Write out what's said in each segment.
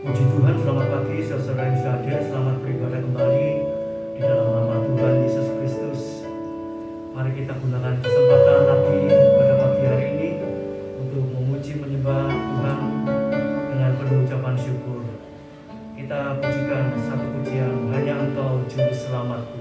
Puji Tuhan, selamat pagi saudara yang sudah hadir. Selamat beribadah kembali di dalam nama Tuhan Yesus Kristus. Mari kita gunakan kesempatan lagi pada pagi hari ini untuk memuji menyembah Tuhan dengan penuh ucapan syukur. Kita pujikan satu pujian, hanya Engkau Juru Selamatku.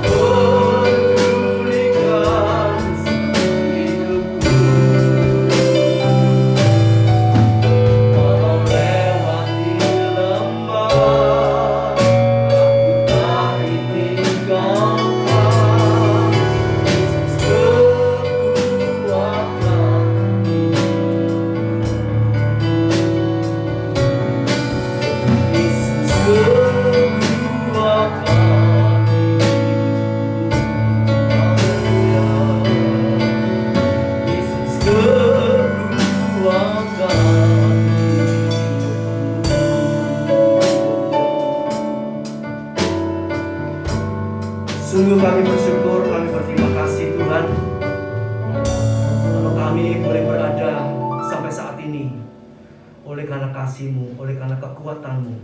Oh Sungguh kami bersyukur, kami berterima kasih Tuhan, kalau kami boleh berada sampai saat ini oleh karena kasih-Mu, oleh karena kekuatan-Mu.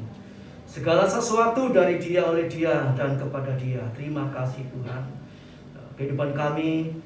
Segala sesuatu dari Dia, oleh Dia, dan kepada Dia. Terima kasih Tuhan. Kehidupan kami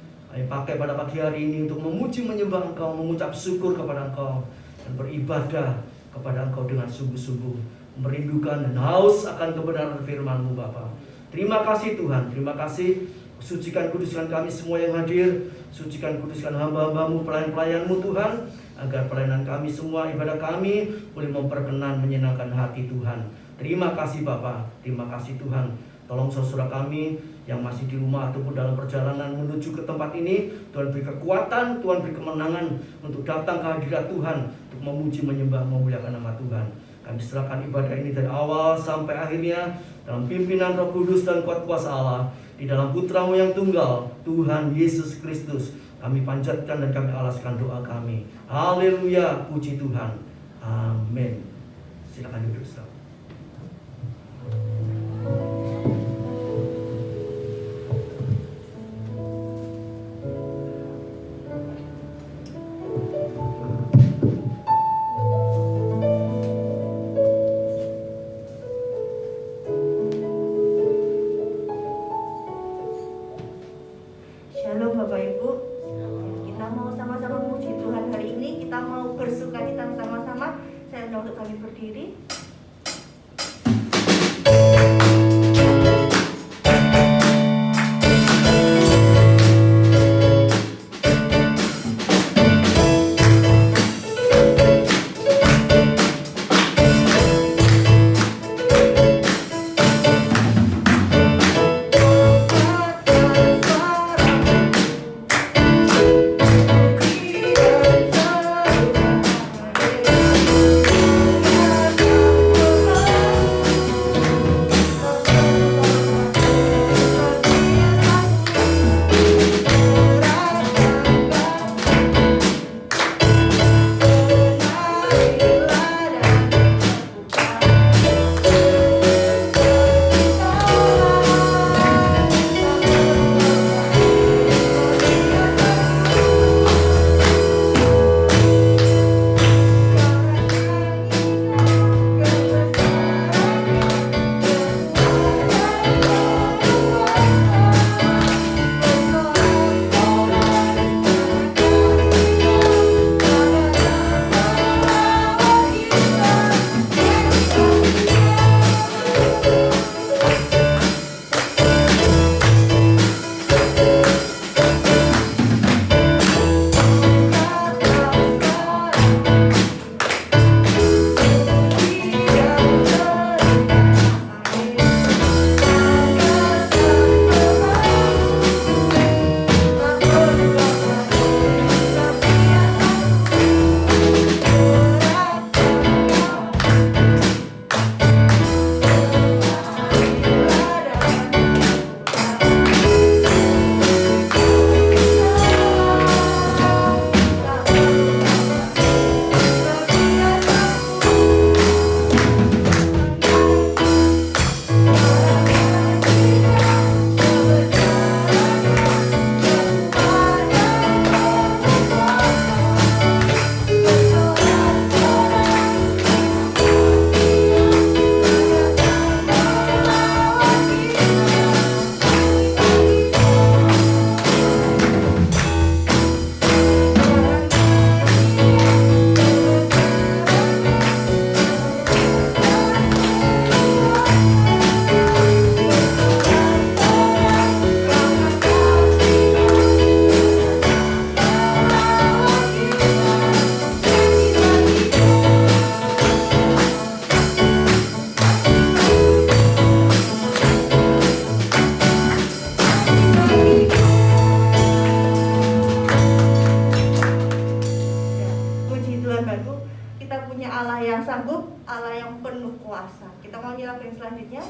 pakai pada pagi hari ini untuk memuji menyembah Engkau, mengucap syukur kepada Engkau, dan beribadah kepada Engkau dengan sungguh-sungguh, merindukan dan haus akan kebenaran firman-Mu Bapa. Terima kasih Tuhan, terima kasih. Sucikan kuduskan kami semua yang hadir, sucikan kuduskan hamba-hamba-Mu, pelayan-pelayan-Mu Tuhan, agar pelayanan kami semua, ibadah kami boleh memperkenan, menyenangkan hati Tuhan. Terima kasih Bapa, terima kasih Tuhan. Tolong saudara kami yang masih di rumah ataupun dalam perjalanan menuju ke tempat ini, Tuhan beri kekuatan, Tuhan beri kemenangan untuk datang ke hadirat Tuhan, untuk memuji, menyembah, memuliakan nama Tuhan. Kami serahkan ibadah ini dari awal sampai akhirnya dalam pimpinan Roh Kudus dan kuat kuasa Allah, di dalam Putra-Mu yang tunggal, Tuhan Yesus Kristus. Kami panjatkan dan kami alaskan doa kami. Haleluya, puji Tuhan. Amin. Silakan duduk saudara. Shalom Bapak Ibu. Kita mau sama-sama memuji Tuhan hari ini. Kita mau bersukacita sama-sama. Saya undang untuk kami berdiri. Kita mau nyimak yang selanjutnya.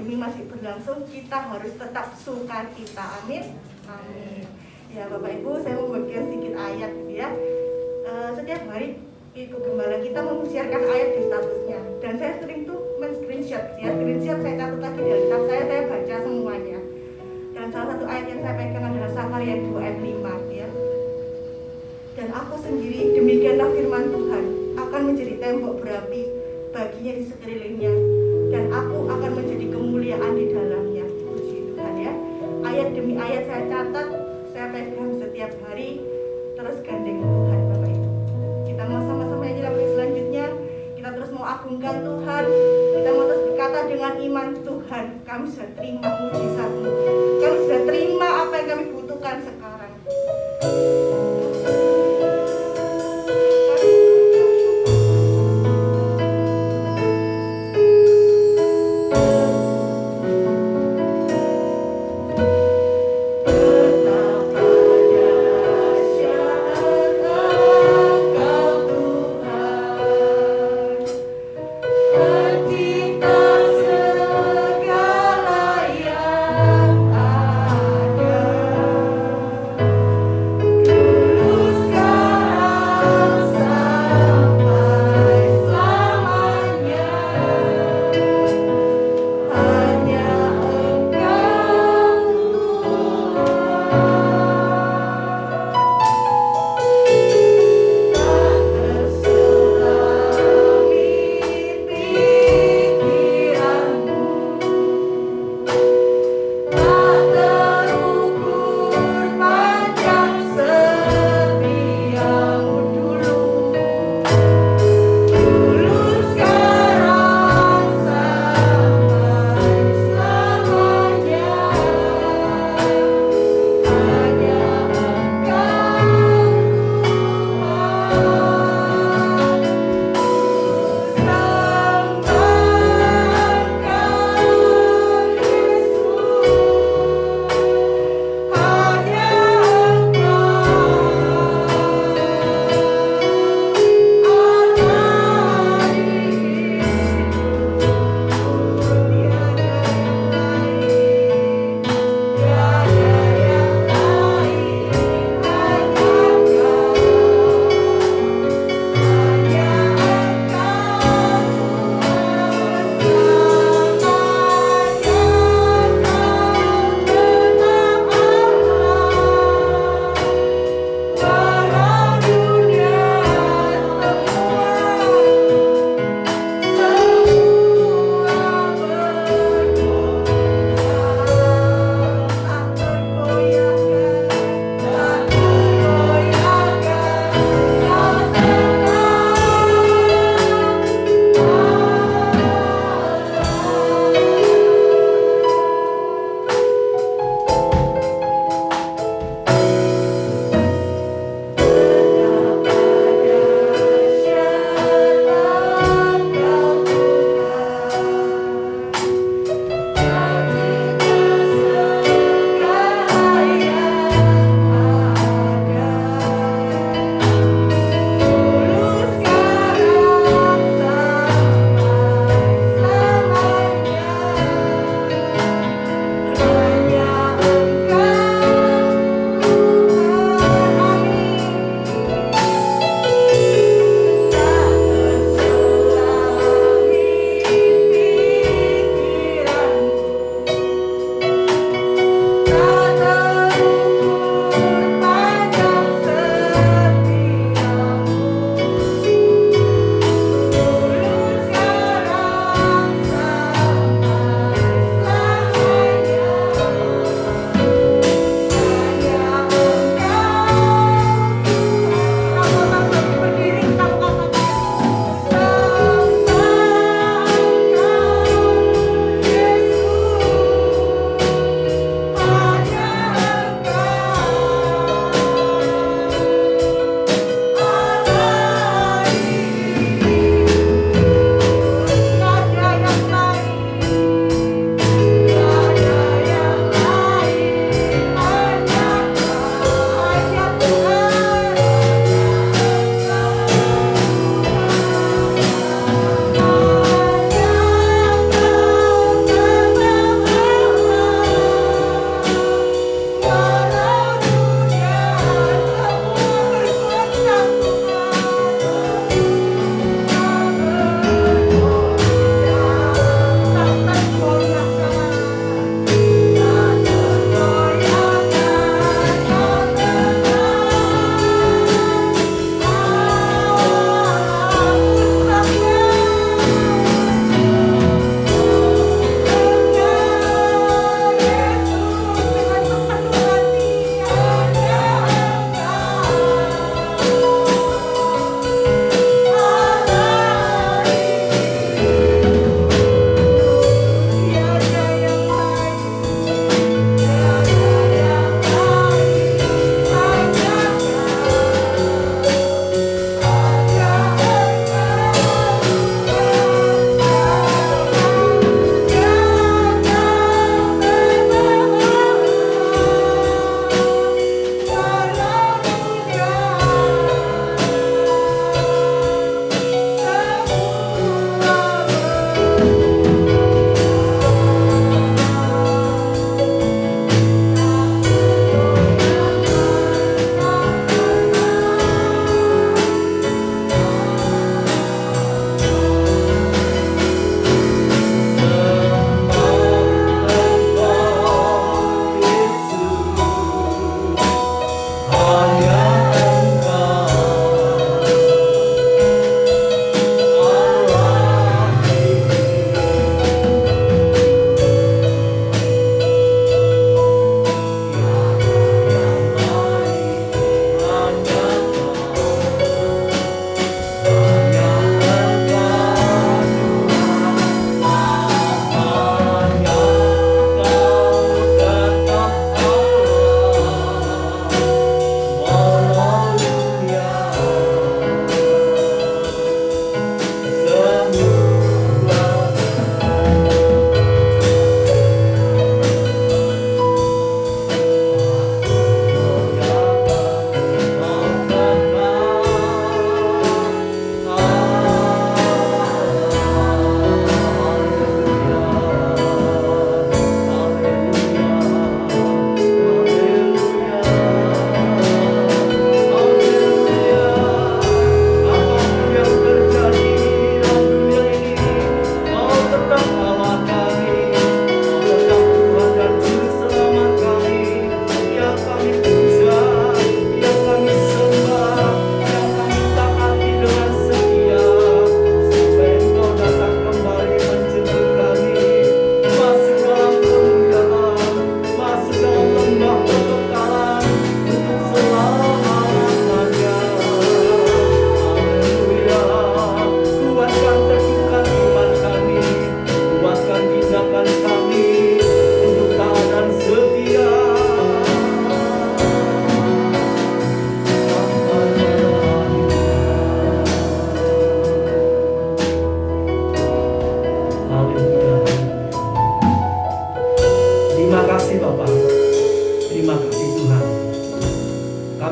pandemi masih berlangsung, kita harus tetap sukacita. Amin. Amin. Ya Bapak Ibu, saya mau bagikan sedikit ayat gitu ya. Setiap hari Ibu Gembala kita mensiarkan ayat di statusnya, dan saya sering tuh men-screenshot ya, screenshot saya catat lagi di Alkitab saya baca semuanya. Dan salah satu ayat yang saya pegang adalah Sakaria 2 ayat 5 ya. Dan aku sendiri, demikianlah firman Tuhan, akan menjadi tembok berapi baginya di sekelilingnya, dan aku akan menjadi kemuliaan di dalamnya. Puji Tuhan ya. Ayat demi ayat saya catat, saya pegang setiap hari, terus gandeng Tuhan Bapak Ibu. Kita mau sama-sama nyanyi lagu selanjutnya. Kita terus mau agungkan Tuhan. Kita mau terus berkata dengan iman, Tuhan, kami sudah terima mujizat-Mu. Kami sudah terima apa yang kami butuhkan sekarang. Segala yang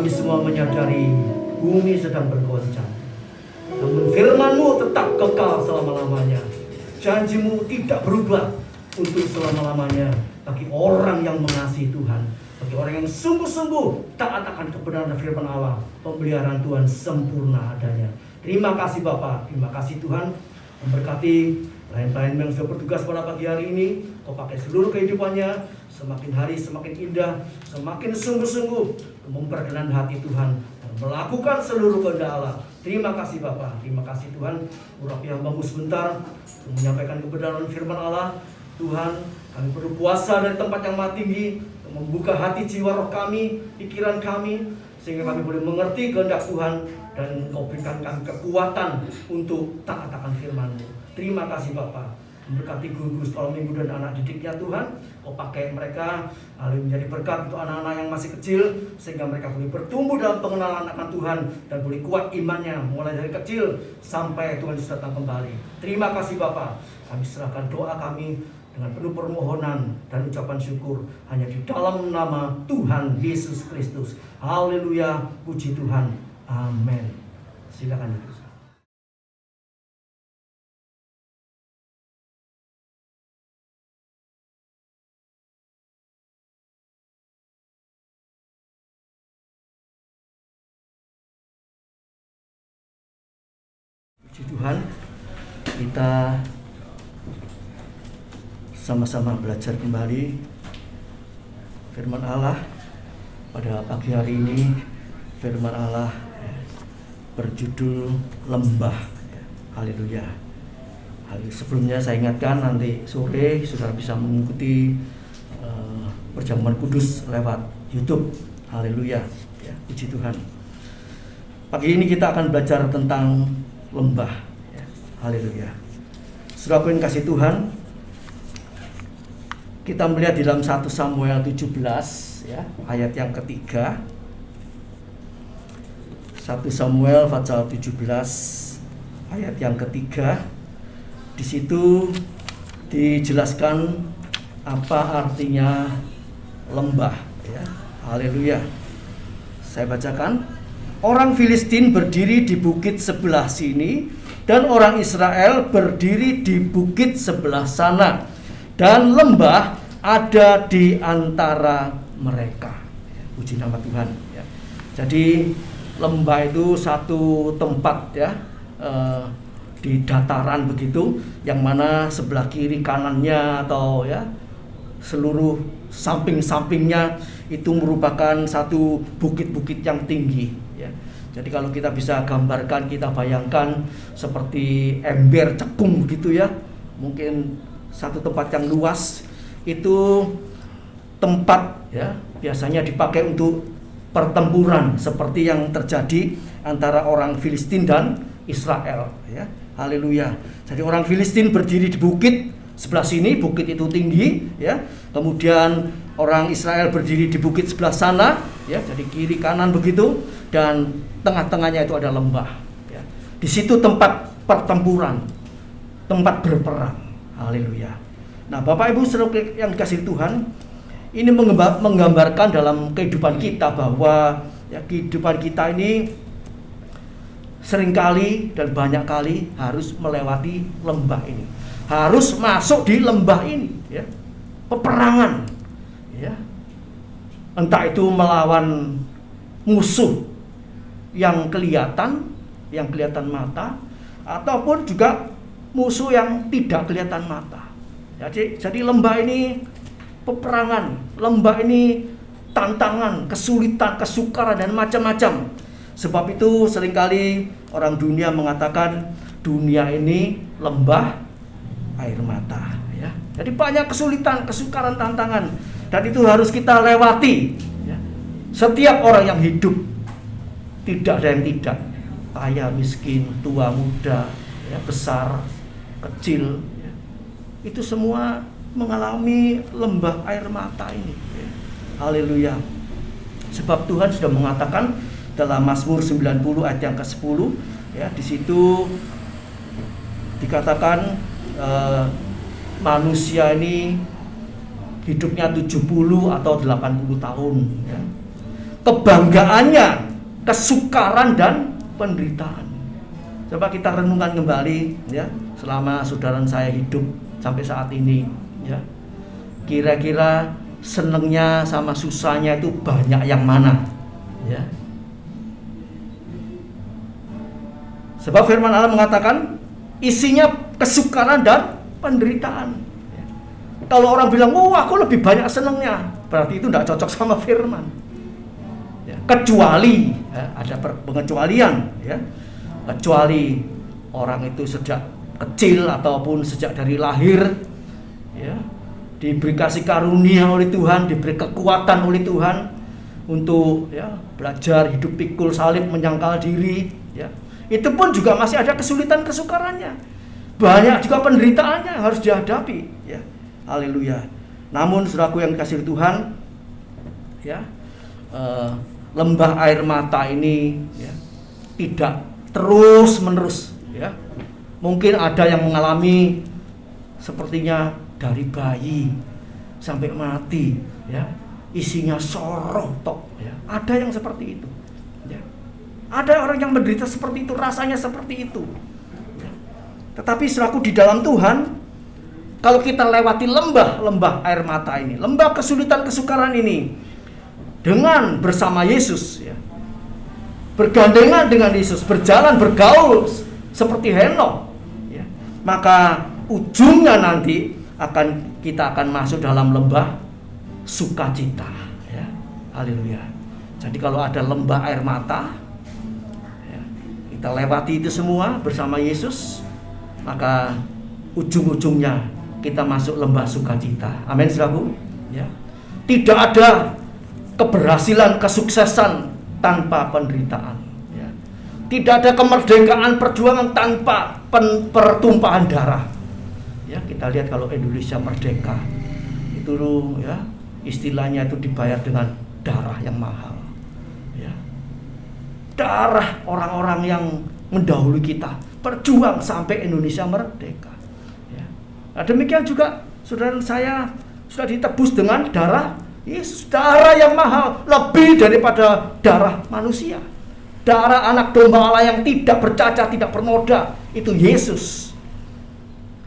Kami semua menyadari bumi sedang bergoncang. Namun firman-Mu tetap kekal selama-lamanya. Janji-Mu tidak berubah untuk selama-lamanya bagi orang yang mengasihi Tuhan, bagi orang yang sungguh-sungguh taat akan kebenaran firman Allah. Pemeliharaan Tuhan sempurna adanya. Terima kasih Bapa, terima kasih Tuhan. Memberkati lain-lain yang sudah bertugas pada pagi hari ini. Kau pakai seluruh kehidupannya, semakin hari semakin indah, semakin sungguh-sungguh memperkenan hati Tuhan dan melakukan seluruh kehendak Allah. Terima kasih Bapa, terima kasih Tuhan. Urapi hamba-Mu sebentar untuk menyampaikan kebenaran firman Allah. Tuhan, kami perlu puasa dari tempat yang maha tinggi untuk membuka hati jiwa roh kami, pikiran kami, sehingga kami boleh mengerti kehendak Tuhan dan Kau berikan kami kekuatan untuk taat akan firman-Mu. Terima kasih Bapa. Memberkati guru-guru sekolah minggu dan anak didiknya Tuhan. Kau pakai mereka menjadi berkat untuk anak-anak yang masih kecil, sehingga mereka boleh bertumbuh dalam pengenalan akan Tuhan dan boleh kuat imannya mulai dari kecil sampai Tuhan Yesus datang kembali. Terima kasih Bapa. Kami serahkan doa kami dengan penuh permohonan dan ucapan syukur hanya di dalam nama Tuhan Yesus Kristus. Haleluya, puji Tuhan. Amin. Silakan Ibu. Puji Tuhan, kita sama-sama belajar kembali firman Allah pada pagi hari ini. Firman Allah berjudul lembah. Haleluya. Sebelumnya saya ingatkan, nanti sore saudara bisa mengikuti perjamuan kudus lewat YouTube. Haleluya. Ya, puji Tuhan. Pagi ini kita akan belajar tentang lembah. Ya, haleluya. Saudaraku yang kasih Tuhan, kita melihat di dalam 1 Samuel 17 ya, ayat yang ketiga. 1 Samuel pasal 17 ayat yang ketiga. Di situ dijelaskan apa artinya lembah ya. Haleluya. Saya bacakan. Orang Filistin berdiri di bukit sebelah sini dan orang Israel berdiri di bukit sebelah sana, dan lembah ada di antara mereka. Puji nama Tuhan ya. Jadi lembah itu satu tempat ya, di dataran begitu, yang mana sebelah kiri kanannya atau ya seluruh samping-sampingnya itu merupakan satu bukit-bukit yang tinggi ya. Jadi kalau kita bisa gambarkan, kita bayangkan seperti ember cekung begitu ya. Mungkin satu tempat yang luas, itu tempat ya biasanya dipakai untuk pertempuran seperti yang terjadi antara orang Filistin dan Israel ya. Haleluya. Jadi orang Filistin berdiri di bukit sebelah sini, bukit itu tinggi ya. Kemudian orang Israel berdiri di bukit sebelah sana ya, jadi kiri kanan begitu, dan tengah-tengahnya itu ada lembah ya. Di situ tempat pertempuran, tempat berperang. Haleluya. Nah, Bapak Ibu saudara yang dikasihi Tuhan, ini menggambarkan dalam kehidupan kita bahwa ya, kehidupan kita ini seringkali dan banyak kali harus melewati lembah ini, harus masuk di lembah ini ya. Peperangan ya, entah itu melawan musuh yang kelihatan mata, ataupun juga musuh yang tidak kelihatan mata. Jadi lembah ini peperangan, lembah ini tantangan, kesulitan, kesukaran, dan macam-macam. Sebab itu seringkali orang dunia mengatakan dunia ini lembah air mata ya. Jadi banyak kesulitan, kesukaran, tantangan, dan itu harus kita lewati ya. Setiap orang yang hidup, tidak ada yang tidak, kaya, miskin, tua, muda ya, besar, kecil ya. Itu semua mengalami lembah air mata ini ya. Haleluya. Sebab Tuhan sudah mengatakan dalam Mazmur 90 ayat yang ke-10 ya, di situ dikatakan manusia ini hidupnya 70 atau 80 tahun ya. kebanggaannya, kesukaran dan penderitaan. Coba kita renungkan kembali ya, selama saudara saya hidup sampai saat ini ya. Kira-kira senengnya sama susahnya itu banyak yang mana? Ya. Sebab firman Allah mengatakan isinya kesukaran dan penderitaan. Kalau orang bilang, "Oh, aku lebih banyak senengnya," berarti itu tidak cocok sama firman. Ya. Kecuali ya, ada pengecualian ya. Kecuali orang itu sejak kecil ataupun sejak dari lahir ya, diberi kasih karunia oleh Tuhan, diberi kekuatan oleh Tuhan untuk ya, belajar hidup pikul salib, menyangkal diri ya. Itu pun juga masih ada kesulitan kesukarannya. Banyak juga penderitaannya yang harus dihadapi ya. Haleluya. Namun saudaraku yang dikasihi Tuhan ya, lembah air mata ini ya, tidak terus menerus ya. Mungkin ada yang mengalami sepertinya dari bayi sampai mati ya, isinya sorong tok ya. Ada yang seperti itu ya. Ada orang yang menderita seperti itu, rasanya seperti itu ya. Tetapi selaku di dalam Tuhan, kalau kita lewati lembah air mata ini, lembah kesulitan kesukaran ini dengan bersama Yesus ya, bergandengan dengan Yesus, berjalan bergaul seperti Henokh ya, maka ujungnya nanti kita akan masuk dalam lembah sukacita ya. Haleluya. Jadi kalau ada lembah air mata ya, kita lewati itu semua bersama Yesus, maka ujung-ujungnya kita masuk lembah sukacita. Amin saudaraku ya. Tidak ada keberhasilan, kesuksesan tanpa penderitaan ya. Tidak ada kemerdekaan perjuangan tanpa pertumpahan darah ya. Kita lihat kalau Indonesia merdeka itu ya, istilahnya itu dibayar dengan darah yang mahal ya. Darah orang-orang yang mendahului kita berjuang sampai Indonesia merdeka ya. Nah, demikian juga saudara saya sudah ditebus dengan darah Yesus, darah yang mahal, lebih daripada darah manusia. Darah anak domba Allah yang tidak bercacat, tidak bernoda, itu Yesus.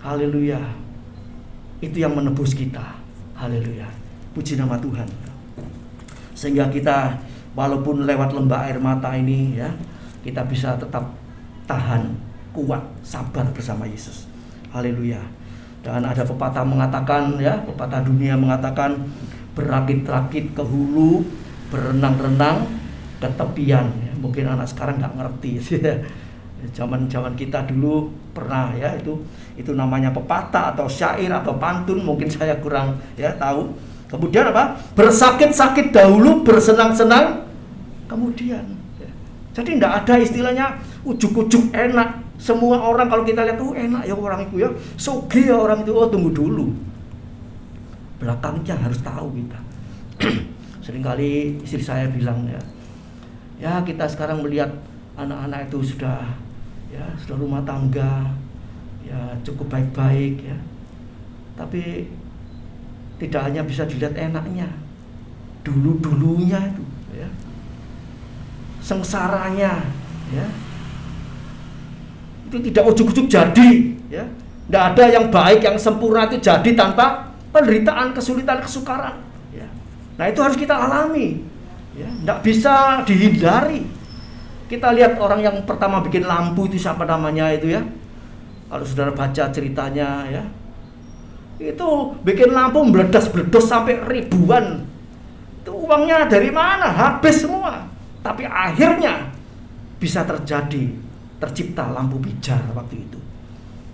Haleluya. Itu yang menebus kita. Haleluya. Puji nama Tuhan. Sehingga kita walaupun lewat lembah air mata ini ya, kita bisa tetap tahan, kuat, sabar bersama Yesus. Haleluya. Dan ada pepatah mengatakan ya, pepatah dunia mengatakan, berakit-rakit ke hulu, berenang-renang ke tepian ya. Mungkin anak sekarang nggak ngerti ya. Zaman kita dulu pernah ya, itu namanya pepatah atau syair atau pantun, mungkin saya kurang ya tahu. Kemudian apa? Bersakit-sakit dahulu, bersenang-senang kemudian ya. Jadi tidak ada istilahnya ujuk-ujuk enak. Semua orang kalau kita lihat, enak ya orang itu ya, sugih ya orang itu. Tunggu dulu, belakangnya harus tahu kita. Seringkali istri saya bilang ya kita sekarang melihat anak-anak itu sudah rumah tangga ya, cukup baik-baik ya, tapi tidak hanya bisa dilihat enaknya, dulunya itu ya, sengsaranya ya, itu tidak ujuk-ujuk jadi ya. Tidak ada yang baik, yang sempurna itu jadi tanpa penderitaan, kesulitan, kesukaran ya. Nah itu harus kita alami ya, tidak bisa dihindari. Kita lihat orang yang pertama bikin lampu itu siapa namanya itu ya. Kalau saudara baca ceritanya ya, itu bikin lampu meledas-meledos sampai ribuan. Itu uangnya dari mana? Habis semua. Tapi akhirnya bisa tercipta lampu pijar waktu itu.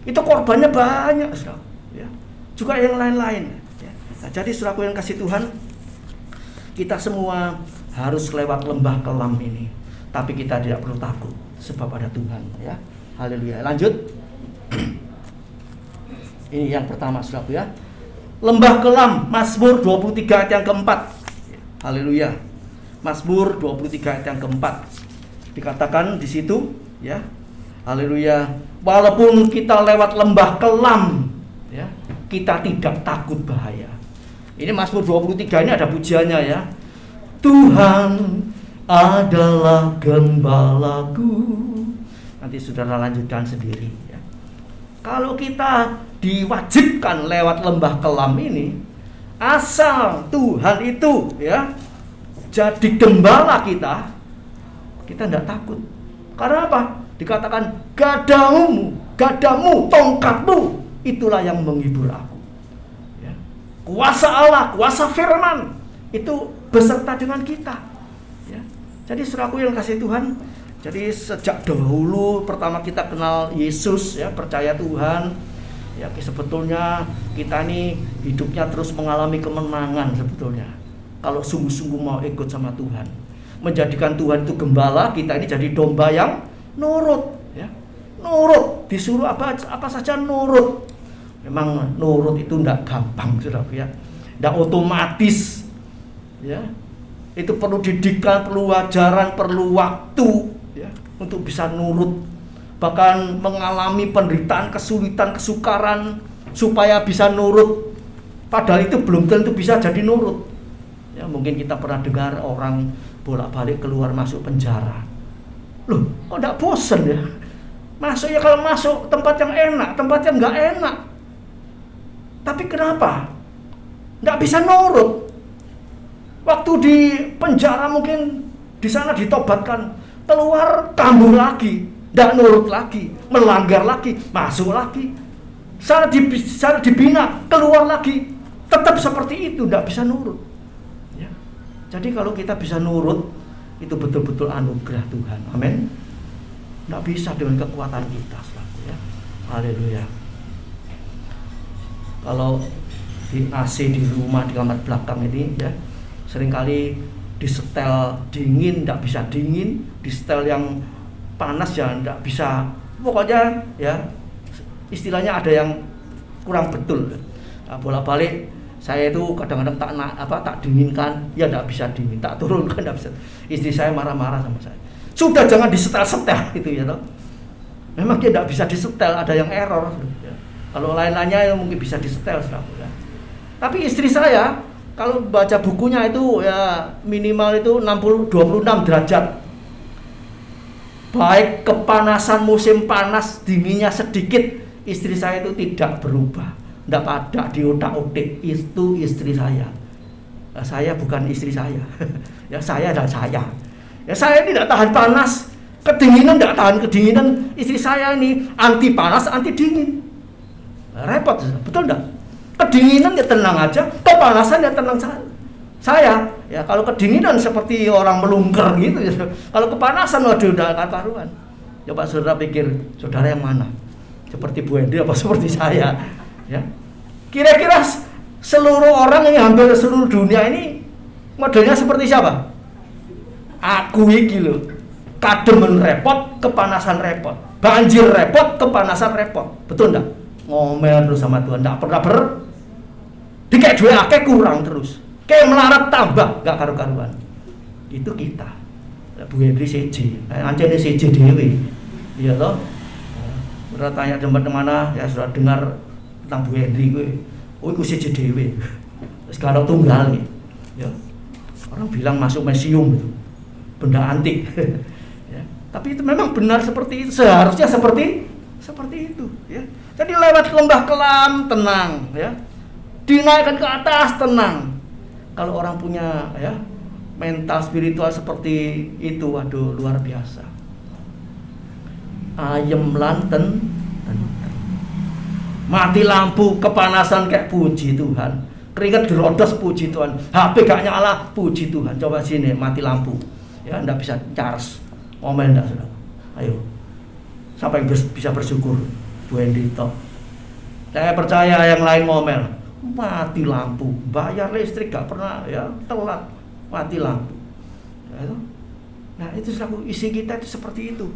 Itu korbannya banyak saudara ya. Juga yang lain-lain ya. Nah, jadi saudaraku yang kasih Tuhan, kita semua harus lewat lembah kelam ini, tapi kita tidak perlu takut sebab ada Tuhan ya. Haleluya. Lanjut. Ini yang pertama saudaraku ya. Lembah kelam, Mazmur 23 ayat yang keempat. Haleluya. Mazmur 23 ayat yang keempat. Dikatakan di situ ya. Haleluya. Walaupun kita lewat lembah kelam ya, kita tidak takut bahaya. Ini Mazmur 23 ini ada pujiannya ya. Tuhan adalah gembalaku. Nanti saudara lanjutkan sendiri ya. Kalau kita diwajibkan lewat lembah kelam ini, asal Tuhan itu ya jadi gembala kita tidak takut. Karena apa? Dikatakan gadamu, tongkatmu, itulah yang menghibur aku. Ya. Kuasa Allah, kuasa firman itu beserta dengan kita. Ya. Jadi saudaraku yang kasih Tuhan, jadi sejak dahulu pertama kita kenal Yesus, ya, percaya Tuhan, ya sebetulnya kita ini hidupnya terus mengalami kemenangan sebetulnya. Kalau sungguh-sungguh mau ikut sama Tuhan, menjadikan Tuhan itu gembala, kita ini jadi domba yang nurut, ya. Nurut, disuruh apa saja nurut. Memang nurut itu tidak gampang, saudaraku ya. Tidak otomatis, ya. Itu perlu didikan, perlu ajaran, perlu waktu, ya, untuk bisa nurut. Bahkan mengalami penderitaan, kesulitan, kesukaran supaya bisa nurut. Padahal itu belum tentu bisa jadi nurut. Ya, mungkin kita pernah dengar orang bolak-balik keluar masuk penjara. Loh, kok enggak bosen ya? Masuk ya, kalau masuk tempat yang enak, tempat yang enggak enak. Tapi kenapa? Enggak bisa nurut. Waktu di penjara mungkin di sana ditobatkan, keluar kambuh lagi, enggak nurut lagi, melanggar lagi, masuk lagi. Sana dibina, keluar lagi, tetap seperti itu, enggak bisa nurut. Ya. Jadi kalau kita bisa nurut, itu betul-betul anugerah Tuhan. Amin. Tidak bisa dengan kekuatan kita selalu, ya. Haleluya. Kalau di AC di rumah, di kamar belakang ini, ya, seringkali disetel dingin, tidak bisa dingin, disetel yang panas ya tidak bisa. Pokoknya ya istilahnya ada yang kurang betul. Nah, bolak-balik saya itu kadang-kadang tak dinginkan, ya tidak bisa dingin, tak turunkan, tidak bisa. Istri saya marah-marah sama saya. Sudah jangan disetel-setel gitu ya toh. Memang dia tidak bisa disetel, ada yang error. Ya. Kalau lain-lainnya mungkin bisa disetel, ya. Tapi istri saya kalau baca bukunya itu ya minimal itu 26 derajat. Baik kepanasan musim panas, dinginnya sedikit, istri saya itu tidak berubah. Tidak ada di otak-otik, itu istri saya. Nah, saya bukan istri saya. Ya saya dan saya. Ya saya tidak tahan panas, kedinginan tidak tahan kedinginan. Istri saya ini anti panas, anti dingin. Nah, repot, betul enggak? Kedinginan ya tenang aja, kepanasan ya tenang saya. Ya kalau kedinginan seperti orang melungker gitu. Ya. Kalau kepanasan waduh udah karuan. Coba saudara pikir, saudara yang mana? Seperti Bu Hendri apa seperti saya? Ya. Kira-kira seluruh orang ini, hampir seluruh dunia ini modelnya seperti siapa? Aku iki lho. Kademen repot, kepanasan repot. Banjir repot, kepanasan repot. Betul enggak? Ngomel terus sama Tuhan, enggak pernah dikek duwe akeh kurang terus. Kayak melarat tambah, enggak karu-karuan. Itu kita. Bu Hendri CJ, ancene CJ dhewe. Iya toh? Sudah tanya teman-teman ya sudah dengar tentang Bu Hendri kowe. Oh iku CJ dhewe. Wis karo tunggal ya. Orang bilang masuk museum itu. Benda antik. Ya. Tapi itu memang benar seperti itu, seharusnya seperti itu ya. Jadi lewat lembah kelam tenang ya. Dinaikkan ke atas tenang. Kalau orang punya ya mental spiritual seperti itu, waduh luar biasa. Ayem lanten mati lampu kepanasan kayak puji Tuhan, keringat gerodos puji Tuhan, HP gak nyala puji Tuhan. Coba sini mati lampu ya, ndak bisa charge, ngomel ndak saudara. Ayo siapa yang bisa bersyukur? Bu Hendrito. Saya percaya yang lain ngomel mati lampu, bayar listrik gak pernah ya, telat mati lampu ya, itu. Nah itu selalu isi kita itu seperti itu.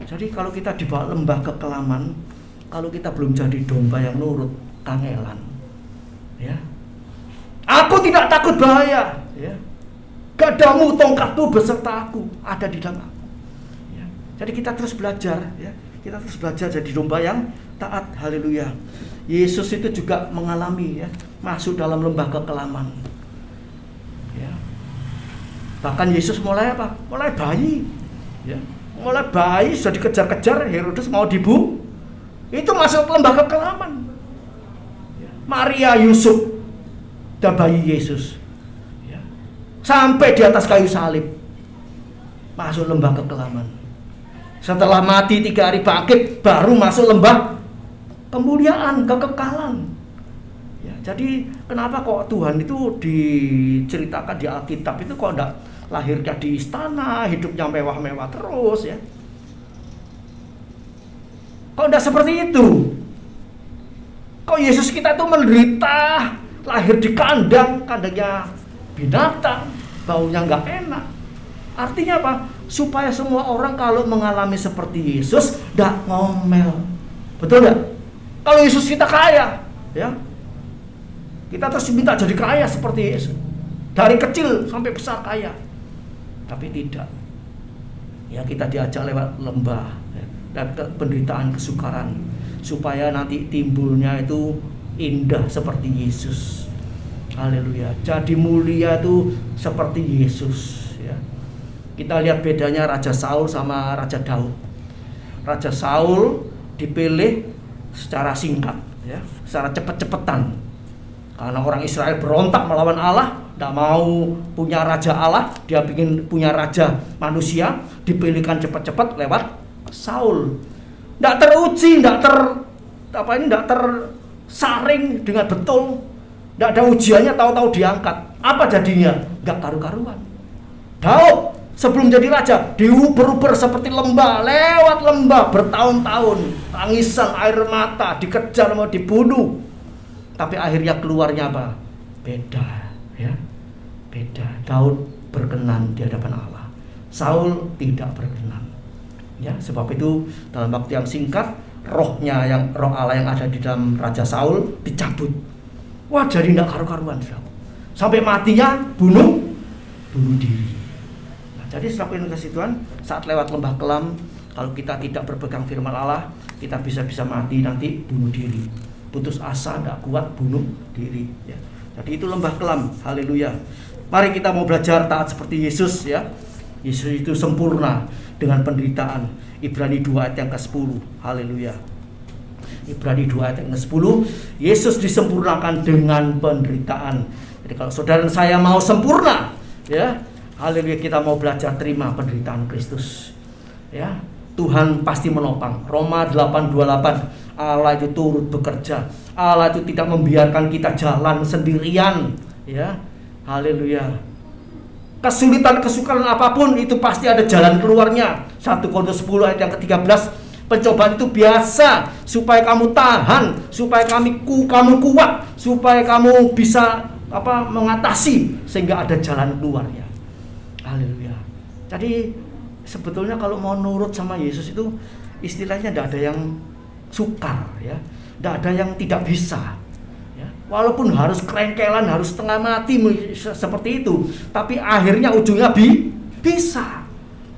Jadi kalau kita dibawa lembah kekelaman, kalau kita belum jadi domba yang nurut, kangelan ya. Aku tidak takut bahaya ya. Gadamu, tongkatmu beserta aku, ada di dalam aku ya. Jadi kita terus belajar ya. Kita terus belajar jadi domba yang taat. Haleluya. Yesus itu juga mengalami ya, masuk dalam lembah kekelaman ya. Bahkan Yesus mulai apa? Mulai bayi. Ya. Mulai bayi sudah dikejar-kejar Herodes mau dibunuh. Itu masuk lembah kekelaman. Ya. Maria, Yusuf, dan bayi Yesus. Ya. Sampai di atas kayu salib. Masuk lembah kekelaman. Setelah mati 3 hari bangkit, baru masuk lembah kemuliaan, kekekalan. Ya, jadi kenapa kok Tuhan itu diceritakan di Alkitab itu kok enggak lahirnya di istana, hidupnya mewah-mewah terus ya? Kok enggak seperti itu? Kok Yesus kita itu menderita, lahir di kandangnya binatang, baunya enggak enak. Artinya apa? Supaya semua orang kalau mengalami seperti Yesus enggak ngomel. Betul enggak? Kalau Yesus kita kaya, ya. Kita terus minta jadi kaya seperti Yesus. Dari kecil sampai besar kaya. Tapi tidak. Ya, kita diajak lewat lembah ya, dan penderitaan kesukaran supaya nanti timbulnya itu indah seperti Yesus. Haleluya. Jadi mulia itu seperti Yesus ya. Kita lihat bedanya Raja Saul sama Raja Daud. Raja Saul dipilih secara singkat ya, secara cepet-cepetan. Karena orang Israel berontak melawan Allah, tidak mau punya raja Allah, dia ingin punya raja manusia, dipilihkan cepat-cepat lewat Saul. Tidak teruji, tidak tersaring dengan betul, tidak ada ujiannya, tahu-tahu diangkat. Apa jadinya? Nggak karu-karuan. Daud sebelum jadi raja diuber-uber seperti lembah, lewat lembah bertahun-tahun, tangisan, air mata, dikejar mau dibunuh. Tapi akhirnya keluarnya apa? Beda, ya. Beda. Daud berkenan di hadapan Allah. Saul tidak berkenan. Ya, sebab itu dalam waktu yang singkat roh Allah yang ada di dalam Raja Saul dicabut. Wah, jadi tidak karu-karuan, sampai matinya bunuh diri. Nah, jadi setelah yang kasih Tuhan, saat lewat lembah kelam, kalau kita tidak berpegang firman Allah, kita bisa mati nanti bunuh diri. Putus asa, tidak kuat, bunuh diri ya. Jadi itu lembah kelam. Haleluya. Mari kita mau belajar taat seperti Yesus ya. Yesus itu sempurna dengan penderitaan. Ibrani 2 ayat yang ke-10. Haleluya. Ibrani 2 ayat yang ke-10, Yesus disempurnakan dengan penderitaan. Jadi kalau saudara saya mau sempurna ya, haleluya, kita mau belajar terima penderitaan Kristus ya. Tuhan pasti menopang. Roma 8:28, Allah itu turut bekerja. Allah itu tidak membiarkan kita jalan sendirian ya. Haleluya. Kesulitan, kesukaran apapun itu pasti ada jalan keluarnya. 1 Korintus 10 ayat yang ke-13, pencobaan itu biasa supaya kamu tahan, supaya kamu kuat, supaya kamu bisa mengatasi, sehingga ada jalan keluarnya. Haleluya. Jadi sebetulnya kalau mau nurut sama Yesus itu istilahnya tidak ada yang sukar ya, tidak ada yang tidak bisa ya. Walaupun harus kerengkelan, harus setengah mati seperti itu, tapi akhirnya ujungnya bisa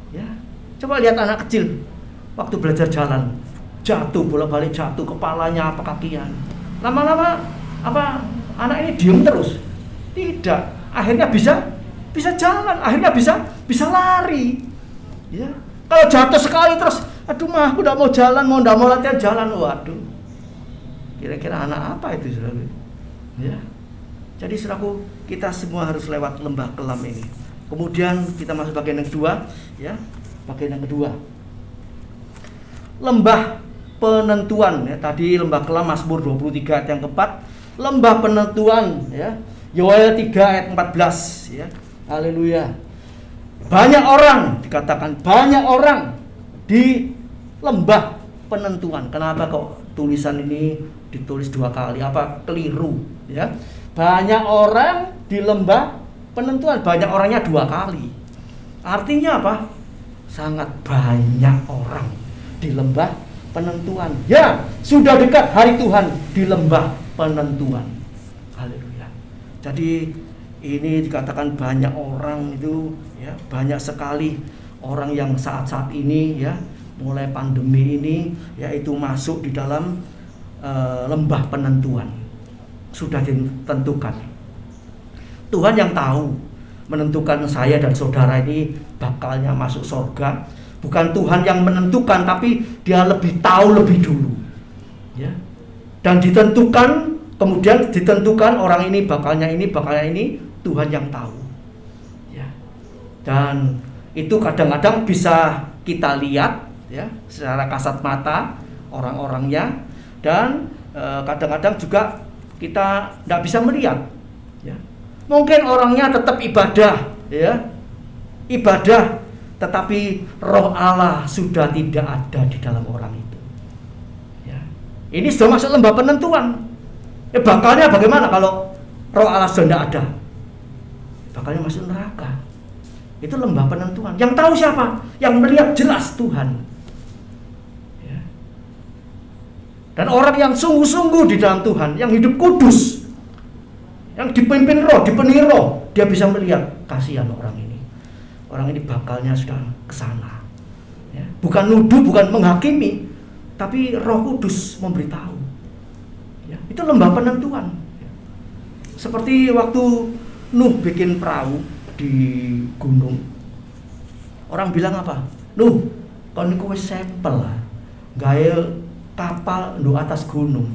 ya. Coba lihat anak kecil waktu belajar jalan, jatuh, bolak-balik jatuh, kepalanya kakian, lama-lama anak ini diem terus? Tidak, akhirnya bisa jalan, akhirnya bisa lari. Ya, kalau jatuh sekali terus, aduh mah aku tidak mau jalan, tidak mau latihan jalan, waduh. Kira-kira anak apa itu, saudara? Ya, jadi saudaraku, kita semua harus lewat lembah kelam ini. Kemudian kita masuk bagian yang kedua, ya, bagian yang kedua. Lembah penentuan, ya. Tadi lembah kelam Mazmur 23 ayat yang keempat, lembah penentuan, ya. Yoel 3 ayat 14, ya. Haleluya. Banyak orang, dikatakan banyak orang di lembah penentuan. Kenapa kok tulisan ini ditulis 2 kali? Apa keliru ya? Banyak orang di lembah penentuan, banyak orangnya 2 kali. Artinya apa? Sangat banyak orang di lembah penentuan. Ya, sudah dekat hari Tuhan di lembah penentuan. Haleluya. Jadi ini dikatakan banyak orang itu ya, banyak sekali orang yang saat-saat ini ya, mulai pandemi ini yaitu masuk di dalam lembah penentuan. Sudah ditentukan. Tuhan yang tahu menentukan saya dan saudara ini bakalnya masuk surga. Bukan Tuhan yang menentukan, tapi Dia lebih tahu lebih dulu. Ya. Dan kemudian ditentukan orang ini bakalnya ini, Tuhan yang tahu. Ya. Dan itu kadang-kadang bisa kita lihat ya secara kasat mata orang-orangnya, dan kadang-kadang juga kita tidak bisa melihat. Ya. Mungkin orangnya tetap ibadah, ya, ibadah, tetapi roh Allah sudah tidak ada di dalam orang itu. Ya. Ini sudah masuk lembah penentuan. Bakalnya bagaimana kalau roh Allah sudah tidak ada? Bakalnya masuk neraka. Itu lembah penentuan. Yang tahu siapa? Yang melihat jelas Tuhan. Ya. Dan orang yang sungguh-sungguh di dalam Tuhan, yang hidup kudus, yang dipimpin roh, dipenuhi roh, dia bisa melihat kasihan orang ini. Orang ini bakalnya sudah ke sana. Ya. Bukan nuduh, bukan menghakimi, tapi Roh Kudus memberitahu. Ya. Itu lembah penentuan. Ya. Seperti waktu Nuh bikin perahu di gunung. Orang bilang apa? Nuh, kon niku wis sampel lah. Gawe kapal di atas gunung.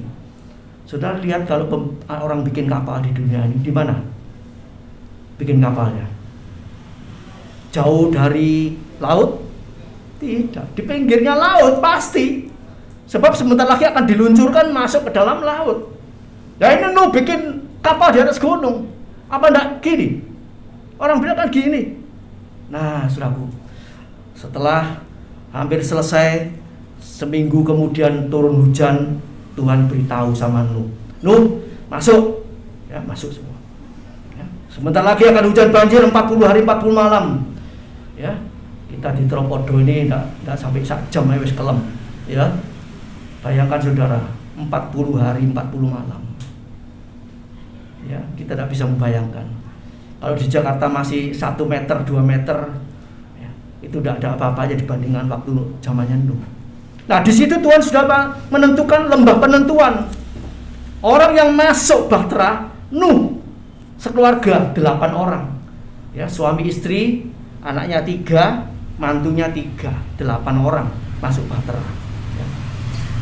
Saudara lihat kalau orang bikin kapal di dunia ini di mana? Bikin kapalnya jauh dari laut? Tidak, di pinggirnya laut pasti. Sebab sebentar lagi akan diluncurkan masuk ke dalam laut. Ya ini Nuh bikin kapal di atas gunung. Apa enggak gini? Orang bilang kan gini. Nah, saudaraku, setelah hampir selesai, seminggu kemudian turun hujan, Tuhan beritahu sama Nuh, Nuh masuk. Ya, masuk semua. Ya. Sebentar lagi akan hujan banjir 40 hari 40 malam. Ya, kita di Tropodo ini tidak sampai sak jam wis kelem. Ya, bayangkan saudara, 40 hari 40 malam. Ya, kita tidak bisa membayangkan. Kalau di Jakarta masih 1 meter, 2 meter, ya, itu tidak ada apa-apanya dibandingkan waktu zamannya Nuh. Nah, di situ Tuhan sudah menentukan lembah penentuan. Orang yang masuk bahtera, Nuh, sekeluarga 8 orang. Ya, suami istri, anaknya 3, mantunya 3, 8 orang masuk bahtera. Ya.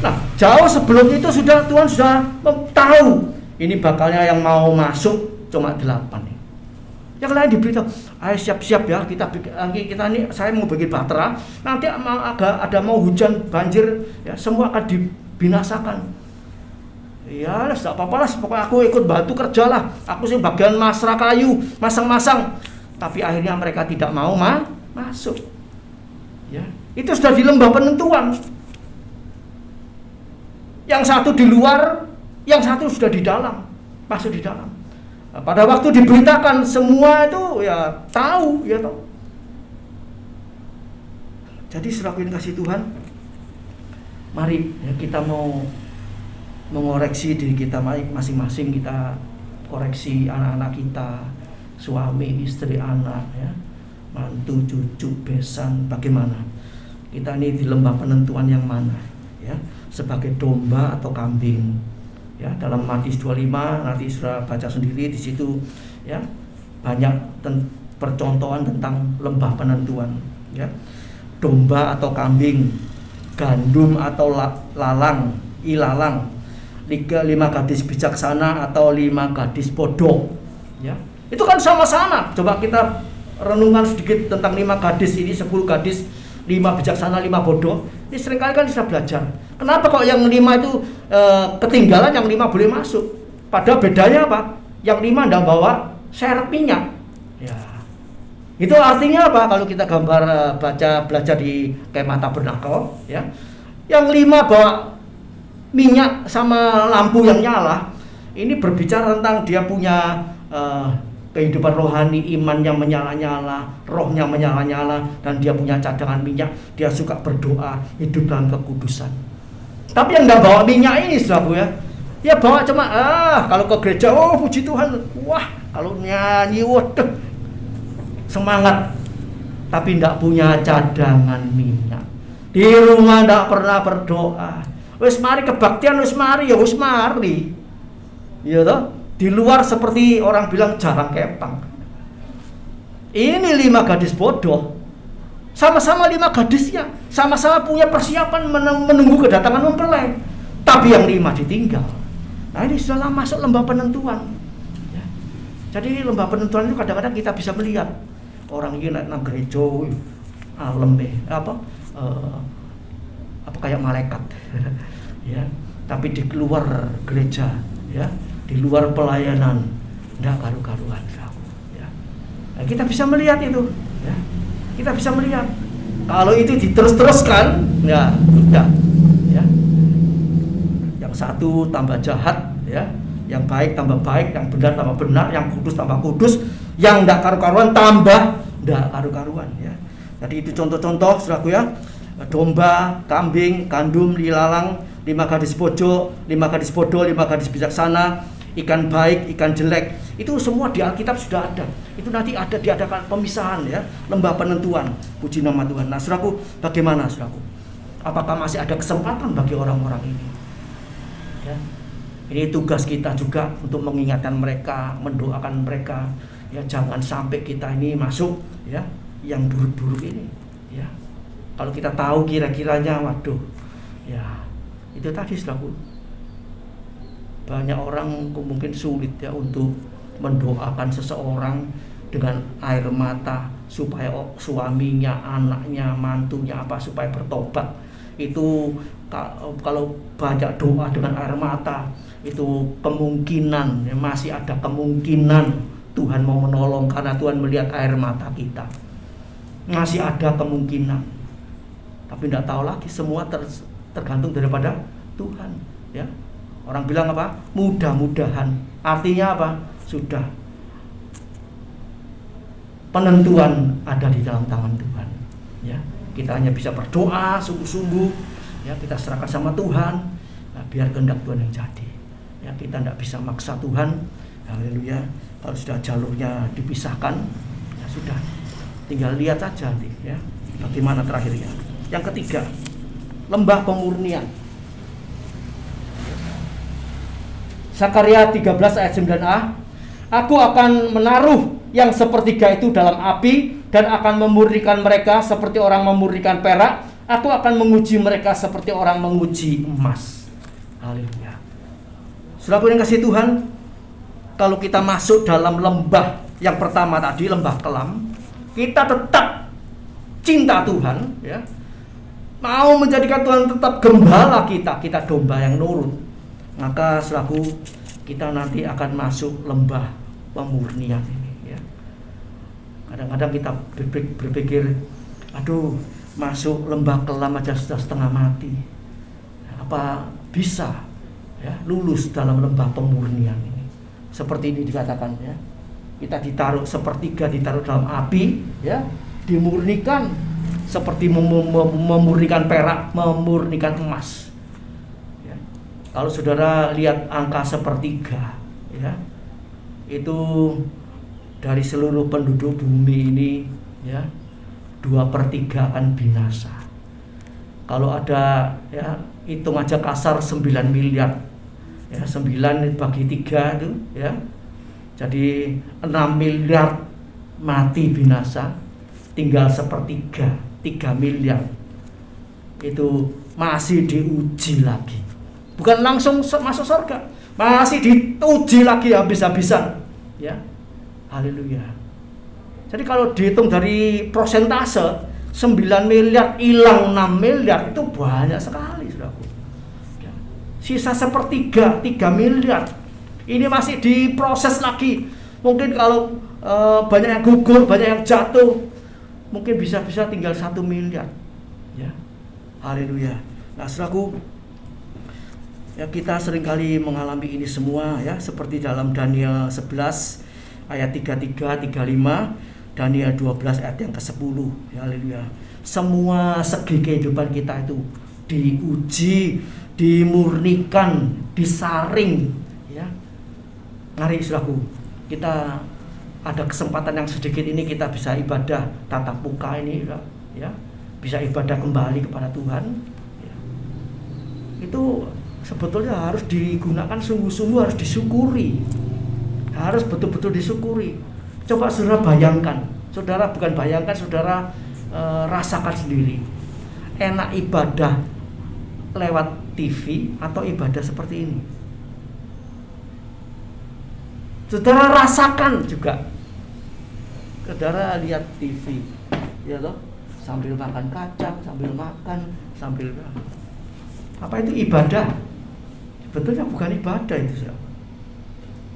Nah, jauh sebelum itu Tuhan sudah tahu ini bakalnya yang mau masuk cuma 8 nih. Yang lain diberitahu, ayo siap-siap ya, kita ini saya mau bikin bahtera, nanti ada mau hujan banjir, ya semua akan dibinasakan. Ya, tidak apa-apa lah, pokoknya aku ikut bantu kerja lah, aku sih bagian masra kayu, masang-masang. Tapi akhirnya mereka tidak mau masuk. Ya, itu sudah di lembah penentuan. Yang satu di luar, yang satu sudah di dalam, masuk di dalam. Nah, pada waktu diberitakan semua itu ya tahu, ya tahu. Jadi selaku kasih Tuhan, mari ya, kita mau mengoreksi diri kita masing-masing, kita koreksi anak-anak kita, suami, istri, anak, ya, mantu, cucu, besan, bagaimana kita ini di lembah penentuan yang mana, ya, sebagai domba atau kambing, ya. Dalam Matius 25 nanti sudah baca sendiri di situ, ya, banyak percontohan tentang lembah penentuan, ya, domba atau kambing, gandum atau ilalang, 5 gadis bijaksana atau 5 gadis bodoh, ya. Itu kan sama-sama. Coba kita renungan sedikit tentang 5 gadis ini, 10 gadis, 5 bijaksana, 5 bodoh. Ini seringkali kan bisa belajar. Kenapa kok yang 5 itu ketinggalan, yang 5 boleh masuk? Padahal bedanya apa? Yang 5 tidak bawa seret minyak. Ya. Itu artinya apa? Kalau kita belajar di Kemah Tabernakel, ya. Yang 5 bawa minyak sama lampu yang nyala. Ini berbicara tentang dia punya kehidupan rohani, iman yang menyala-nyala, rohnya menyala-nyala, dan dia punya cadangan minyak, dia suka berdoa, hidup dalam kekudusan. Tapi yang nggak bawa minyak ini, saudaraku, ya bawa cuma kalau ke gereja, oh puji Tuhan, wah, kalau nyanyi, waduh, semangat, tapi nggak punya cadangan minyak. Di rumah nggak pernah berdoa. Wis mari kebaktian, wis mari, ya toh. Di luar seperti orang bilang jarang kepang. Ini 5 gadis bodoh, sama-sama 5 gadisnya, sama-sama punya persiapan menunggu kedatangan mempelai, tapi yang 5 ditinggal. Nah ini sudah masuk lembah penentuan. Ya. Jadi lembah penentuan itu kadang-kadang kita bisa melihat orang ini naik nang gereja, alam apa kayak malaikat, ya. Tapi di luar gereja, ya, di luar pelayanan, tidak karu-karuan, ya. Nah, kita bisa melihat itu, ya. Kita bisa melihat. Kalau itu diterus-teruskan, ya sudah, ya. Yang satu tambah jahat, ya. Yang baik tambah baik, yang benar tambah benar, yang kudus tambah kudus, yang tidak karu-karuan tambah tidak karu-karuan, ya. Jadi itu contoh-contoh, saudaraku ya. Domba, kambing, gandum, ilalang, 5 gadis pojok, 5 gadis bodoh, 5 gadis bijaksana, ikan baik, ikan jelek. Itu semua di Alkitab sudah ada. Itu nanti ada diadakan pemisahan, ya, lembah penentuan. Puji nama Tuhan. Nah, saudaraku, bagaimana saudaraku? Apakah masih ada kesempatan bagi orang-orang ini? Ya. Ini tugas kita juga untuk mengingatkan mereka, mendoakan mereka. Ya, jangan sampai kita ini masuk, ya, yang buruk-buruk ini, ya. Kalau kita tahu kira-kiranya, waduh, ya itu tadi saudaraku, banyak orang mungkin sulit ya untuk mendoakan seseorang dengan air mata supaya suaminya, anaknya, mantunya apa supaya bertobat. Itu kalau banyak doa dengan air mata, itu kemungkinan, ya, masih ada kemungkinan Tuhan mau menolong karena Tuhan melihat air mata kita. Masih ada kemungkinan. Tapi tidak tahu lagi, semua tergantung daripada Tuhan, ya. Orang bilang apa? Mudah-mudahan. Artinya apa? Sudah penentuan ada di dalam tangan Tuhan, ya. Kita hanya bisa berdoa sungguh-sungguh, ya, kita serahkan sama Tuhan. Nah, biar kehendak Tuhan yang jadi. Ya, kita tidak bisa maksa Tuhan. Haleluya. Kalau sudah jalurnya dipisahkan, ya sudah. Tinggal lihat saja nanti, ya. Bagaimana terakhirnya. Yang ketiga, lembah pemurnian. Zakaria 13 ayat 9a, Aku akan menaruh yang sepertiga itu dalam api dan akan memurnikan mereka seperti orang memurnikan perak. Aku akan menguji mereka seperti orang menguji emas. Haleluya. Saudara yang kasih Tuhan, kalau kita masuk dalam lembah yang pertama tadi, lembah kelam, kita tetap cinta Tuhan, ya. Mau menjadikan Tuhan tetap gembala kita domba yang nurut, maka selaku kita nanti akan masuk lembah pemurnian ini, ya. Kadang-kadang kita berpikir, aduh, masuk lembah kelam aja sudah setengah mati, apa bisa, ya, lulus dalam lembah pemurnian ini? Seperti ini dikatakan, ya, kita ditaruh sepertiga, ditaruh dalam api, ya, dimurnikan seperti memurnikan perak, memurnikan emas, ya. Kalau saudara lihat angka sepertiga, ya, itu dari seluruh penduduk bumi ini, ya, 2/3 akan binasa. Kalau ada, ya, hitung aja kasar 9 miliar, ya, 9 bagi 3 itu, ya, jadi 6 miliar mati binasa. Tinggal sepertiga, 3 miliar itu masih diuji lagi, bukan langsung masuk surga, masih diuji lagi habis-habisan, ya. Haleluya. Jadi kalau dihitung dari prosentase, 9 miliar hilang 6 miliar itu banyak sekali, saudaraku, ya. Sisa sepertiga, 3 miliar ini masih diproses lagi. Mungkin kalau banyak yang gugur, banyak yang jatuh, mungkin bisa-bisa tinggal 1 miliar, ya. Haleluya. Nah, saudaraku, ya, kita seringkali mengalami ini semua, ya, seperti dalam Daniel 11 ayat 33, 35, Daniel 12 ayat yang ke-10, ya, haleluya. Semua segi kehidupan kita itu diuji, dimurnikan, disaring, ya. Mari saudaraku, kita ada kesempatan yang sedikit ini kita bisa ibadah tatap muka ini, ya, bisa ibadah kembali kepada Tuhan, ya. Itu sebetulnya harus digunakan sungguh-sungguh, harus disyukuri, harus betul-betul disyukuri. Coba saudara bayangkan, Saudara bukan bayangkan, saudara rasakan sendiri. Enak ibadah lewat TV atau ibadah seperti ini. Saudara rasakan juga. Saudara lihat TV, ya toh, sambil makan kacang, sambil makan, sambil apa itu ibadah? Betulnya bukan ibadah itu, saudara.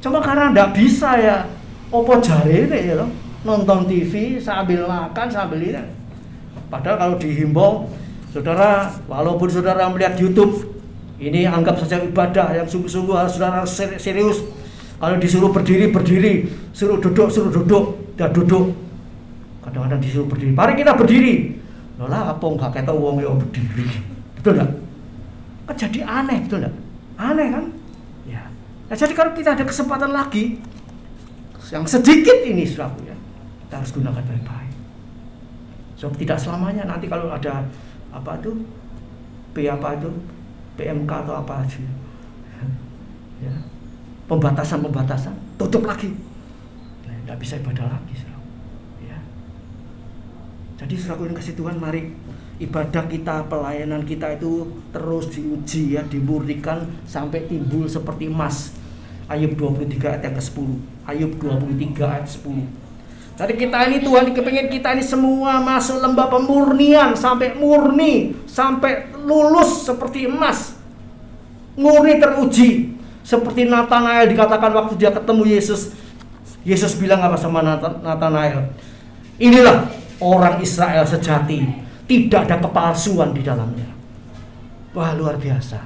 Cuma karena enggak bisa ya, opo jarene ya toh, nonton TV sambil makan, sambil ini. Padahal kalau dihimbau, saudara, walaupun saudara melihat YouTube, ini anggap saja ibadah yang sungguh-sungguh, harus saudara serius. Kalau disuruh berdiri, suruh duduk, dan duduk. Kadang-kadang disuruh berdiri, mari kita berdiri. Lolah, apa enggak kata wong yang berdiri? Betul enggak? Kan jadi aneh, betul enggak? Aneh kan? Ya. Nah, jadi kalau kita ada kesempatan lagi, yang sedikit ini, saudara, ya, kita harus gunakan baik-baik. So, tidak selamanya nanti kalau ada apa itu PMK atau apa aja, ya, pembatasan tutup lagi, tidak bisa ibadah lagi, ya. Jadi saudara yang kasih Tuhan, mari ibadah kita, pelayanan kita itu terus diuji, ya, dimurnikan sampai timbul seperti emas. Ayub 23 ayat yang ke-10. Ayub 23 ayat 10. Jadi kita ini, Tuhan kepingin kita ini semua masuk lembah pemurnian, sampai murni, sampai lulus seperti emas, murni, teruji. Seperti Nathanael dikatakan waktu dia ketemu Yesus. Yesus bilang apa sama Nathanael? Inilah orang Israel sejati, tidak ada kepalsuan di dalamnya. Wah, luar biasa.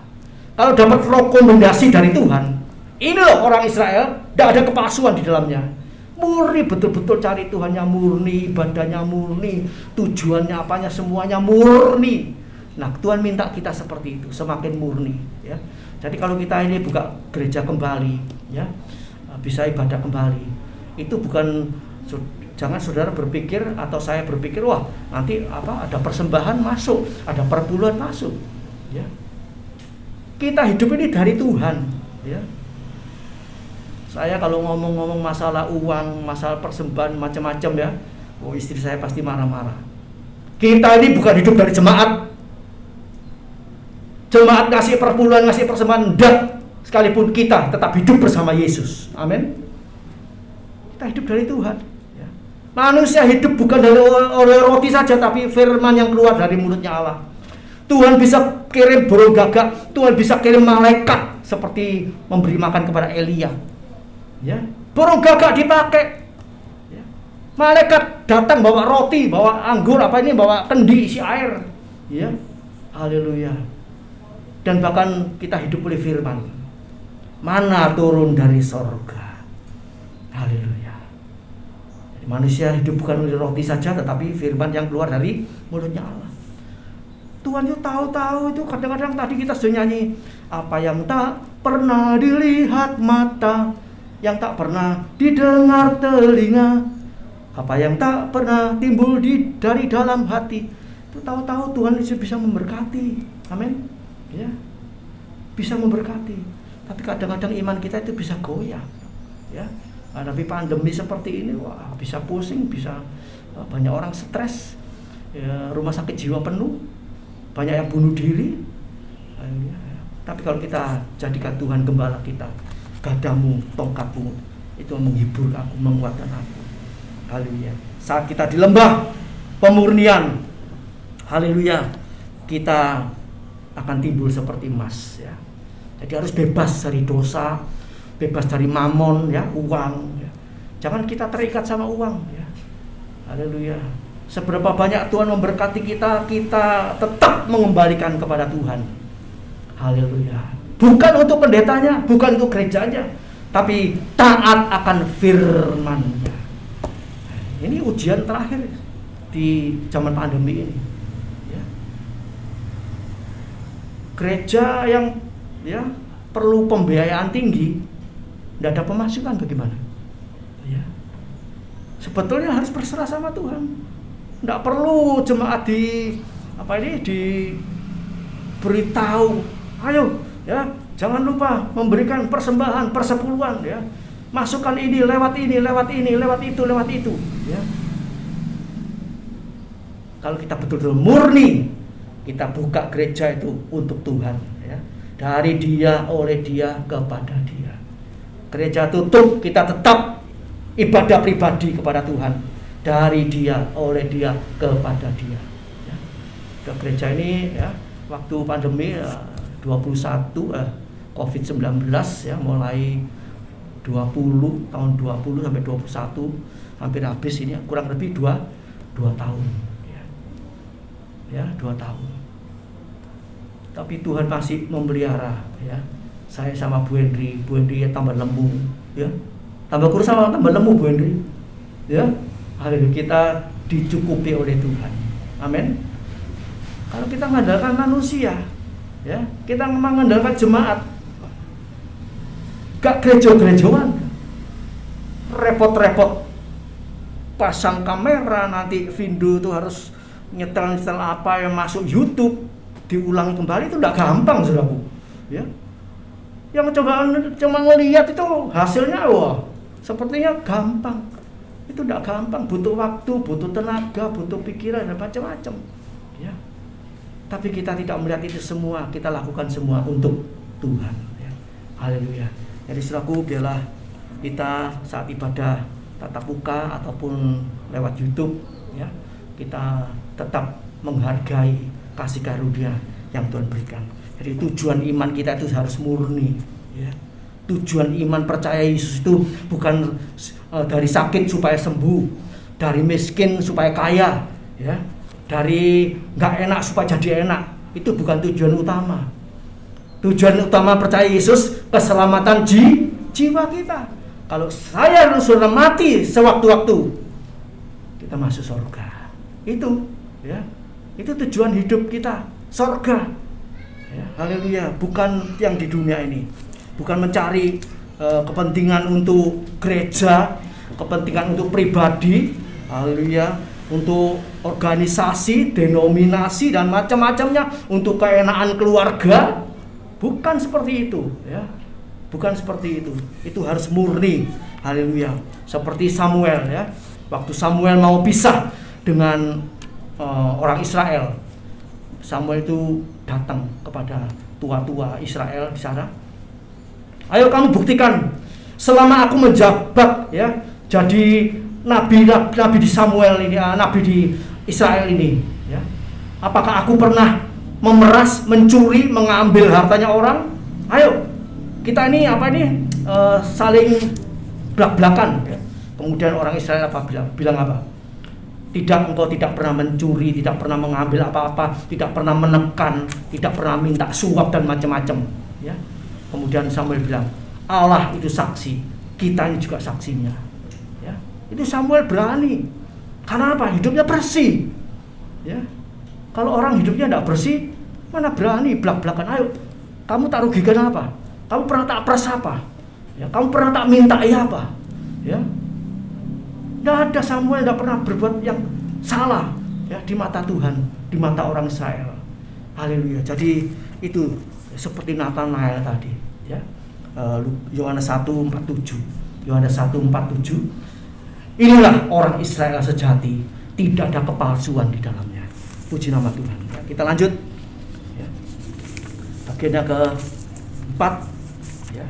Kalau dapat rekomendasi dari Tuhan, ini loh orang Israel, tidak ada kepalsuan di dalamnya. Murni, betul-betul cari Tuhannya murni, ibadahnya murni, tujuannya apanya semuanya murni. Nah, Tuhan minta kita seperti itu, semakin murni, ya. Jadi kalau kita ini buka gereja kembali, ya, bisa ibadah kembali, itu bukan, jangan saudara berpikir atau saya berpikir, wah nanti apa ada persembahan masuk, ada perpuluhan masuk, ya. Kita hidup ini dari Tuhan, ya. Saya kalau ngomong-ngomong masalah uang, masalah persembahan macam-macam, ya, oh istri saya pasti marah-marah. Kita ini bukan hidup dari jemaat. Jemaat ngasih perpuluhan, ngasih persembahan, enggak. Sekalipun kita tetap hidup bersama Yesus. Amin. Kita hidup dari Tuhan, ya. Manusia hidup bukan oleh roti saja, tapi firman yang keluar dari mulutnya Allah. Tuhan bisa kirim burung gagak, Tuhan bisa kirim malaikat seperti memberi makan kepada Elia, ya. Burung gagak dipakai, ya. Malaikat datang bawa roti, bawa anggur, bawa kendi isi air, ya. Haleluya. Dan bahkan kita hidup oleh firman, mana turun dari sorga. Haleluya. Jadi manusia hidup bukan oleh roti saja, tetapi firman yang keluar dari mulutnya Allah. Tuhan itu tahu-tahu itu, kadang-kadang tadi kita sudah nyanyi, apa yang tak pernah dilihat mata, yang tak pernah didengar telinga, apa yang tak pernah timbul dari dalam hati, itu tahu-tahu Tuhan itu bisa memberkati. Amin. Ya, bisa memberkati. Tapi kadang-kadang iman kita itu bisa goyah, ya. Hadapi pandemi seperti ini, wah, bisa pusing, bisa banyak orang stres, ya, rumah sakit jiwa penuh, banyak yang bunuh diri. Ya. Tapi kalau kita jadikan Tuhan gembala kita, gadamu, tongkatmu, itu menghibur aku, menguatkan aku. Haleluya. Saat kita di lembah pemurnian, haleluya, kita akan timbul seperti emas, ya. Jadi harus bebas dari dosa, bebas dari mamon, ya, uang, ya. Jangan kita terikat sama uang, ya. Haleluya. Seberapa banyak Tuhan memberkati kita, kita tetap mengembalikan kepada Tuhan. Haleluya. Bukan untuk pendetanya, bukan untuk gerejanya, tapi taat akan firman-Nya. Ini ujian terakhir di zaman pandemi ini. Gereja yang, ya, perlu pembiayaan tinggi, tidak ada pemasukan, bagaimana? Ya. Sebetulnya harus berserah sama Tuhan. Tidak perlu jemaat diberitahu, ayo, ya, jangan lupa memberikan persembahan, persepuluhan, ya. Masukkan ini, lewat itu, ya. Kalau kita betul-betul murni, kita buka gereja itu untuk Tuhan, ya. Dari Dia, oleh Dia, kepada Dia. Gereja tutup, kita tetap ibadah pribadi kepada Tuhan. Dari Dia, oleh Dia, kepada Dia, ya. Ke gereja ini, ya, waktu pandemi 21 COVID-19, ya, mulai 20 tahun 20 sampai 21 hampir habis ini, kurang lebih 2 tahun, ya 2 tahun. Tapi Tuhan masih memelihara, ya. Saya sama Bu Hendri ya tambah lembut, ya. Tambah kurus sama tambah lembut Bu Hendri, ya. Haleluya, kita dicukupi oleh Tuhan. Amin. Kalau kita mengandalkan manusia, ya, kita mengandalkan jemaat, gak gereja-gerejaan, repot-repot pasang kamera, nanti video itu harus nyetel apa yang masuk YouTube, diulangi kembali, itu tidak gampang, saudaraku, ya. Yang cuma ngelihat itu hasilnya, wah, sepertinya gampang. Itu tidak gampang, butuh waktu, butuh tenaga, butuh pikiran dan macam-macam, ya. Tapi kita tidak melihat itu semua, kita lakukan semua untuk Tuhan, ya. Haleluya. Jadi saudaraku, biarlah kita saat ibadah tatap muka ataupun lewat YouTube, ya, kita tetap menghargai kasih karunia yang Tuhan berikan. Jadi tujuan iman kita itu harus murni, ya. Tujuan iman percaya Yesus itu bukan dari sakit supaya sembuh, dari miskin supaya kaya, ya, dari nggak enak supaya jadi enak. Itu bukan tujuan utama. Tujuan utama percaya Yesus keselamatan jiwa kita. Kalau saya sudah mati sewaktu-waktu, kita masuk surga. Itu, ya, itu tujuan hidup kita, surga. Ya, haleluya, bukan yang di dunia ini. Bukan mencari kepentingan untuk gereja, kepentingan untuk pribadi, haleluya, untuk organisasi, denominasi dan macam-macamnya, untuk keenaan keluarga. Bukan seperti itu, ya. Bukan seperti itu. Itu harus murni. Haleluya. Seperti Samuel, ya. Waktu Samuel mau pisah dengan orang Israel, Samuel itu datang kepada tua-tua Israel di sana. Ayo kamu buktikan selama aku menjabat, ya, jadi nabi di Samuel ini, nabi di Israel ini, ya. Apakah aku pernah memeras, mencuri, mengambil hartanya orang? Ayo, kita ini saling belak-belakan, ya. Kemudian orang Israel bilang apa? Engkau tidak pernah mencuri, tidak pernah mengambil apa-apa, tidak pernah menekan, tidak pernah minta suap dan macam-macam, ya. Kemudian Samuel bilang, Allah itu saksi, kita ini juga saksinya, ya. Itu Samuel berani. Karena apa? Hidupnya bersih, ya. Kalau orang hidupnya tidak bersih, mana berani belak-belakan? Ayo, kamu tak rugikan apa? Kamu pernah tak peras apa? Ya, kamu pernah tak mintai apa? Ya, tidak ada. Samuel tidak pernah berbuat yang salah, ya, di mata Tuhan, di mata orang Israel. Haleluya. Jadi itu seperti Nathanael tadi, ya. Yohanes 1:47. Yohanes 1:47. Inilah orang Israel sejati, tidak ada kepalsuan di dalamnya. Puji nama Tuhan. Ya, kita lanjut. Ya. Bagian ke-4, ya.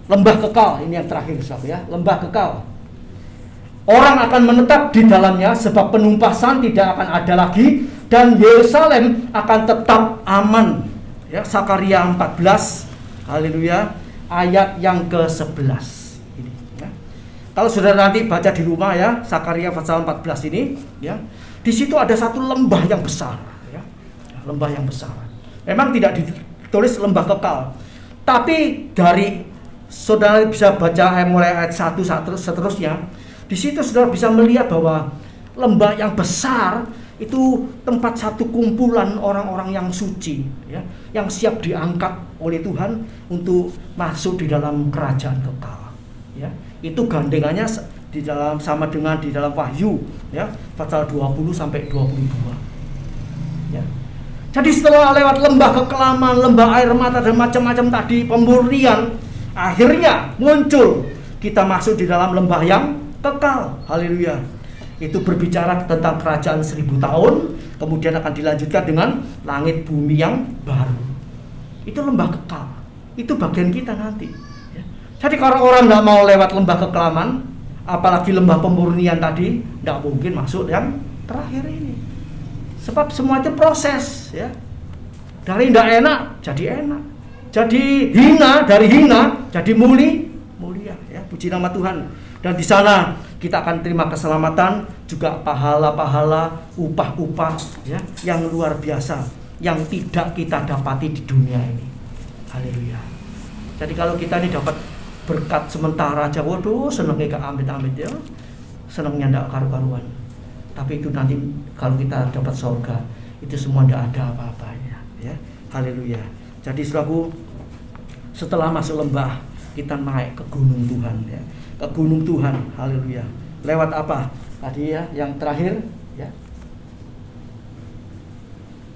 Lembah kekal, ini yang terakhir, saudara, ya. Lembah kekal. Orang akan menetap di dalamnya sebab penumpasan tidak akan ada lagi dan Yerusalem akan tetap aman. Ya, Sakaria 14, haleluya, ayat yang ke-11 ini, ya. Kalau saudara nanti baca di rumah, ya, Sakaria pasal 14 ini, ya. Di situ ada satu lembah yang besar, ya. Lembah yang besar. Memang tidak ditulis lembah kekal. Tapi dari saudara bisa baca mulai ayat 1 seterusnya. Di situ saudara bisa melihat bahwa lembah yang besar itu tempat satu kumpulan orang-orang yang suci, ya, yang siap diangkat oleh Tuhan untuk masuk di dalam kerajaan kekal, ya. Itu gandengannya di dalam sama dengan di dalam Wahyu, ya, pasal 20 sampai 22. Ya. Jadi setelah lewat lembah kekelaman, lembah air mata dan macam-macam tadi pemurnian, akhirnya muncul kita masuk di dalam lembah yang kekal. Haleluya. Itu berbicara tentang kerajaan 1000 tahun, kemudian akan dilanjutkan dengan langit bumi yang baru. Itu lembah kekal. Itu bagian kita nanti. Ya. Jadi kalau orang nggak mau lewat lembah kekelaman, apalagi lembah pemurnian tadi, nggak mungkin masuk yang terakhir ini. Sebab semua itu proses, ya. Dari nggak enak jadi enak, jadi hina, dari hina jadi mulia, ya. Puji nama Tuhan. Dan di sana kita akan terima keselamatan, juga pahala-pahala, upah-upah, ya, yang luar biasa, yang tidak kita dapati di dunia ini. Haleluya. Jadi kalau kita ini dapat berkat sementara aja, waduh, senengnya gak amit-amit, ya, senengnya ndak karu-karuan. Tapi itu nanti kalau kita dapat surga, itu semua ndak ada apa-apanya, ya. Haleluya. Jadi saudaraku, setelah masuk lembah, kita naik ke gunung Tuhan, ya. Ke gunung Tuhan, haleluya. Lewat apa? Tadi ya, yang terakhir, ya.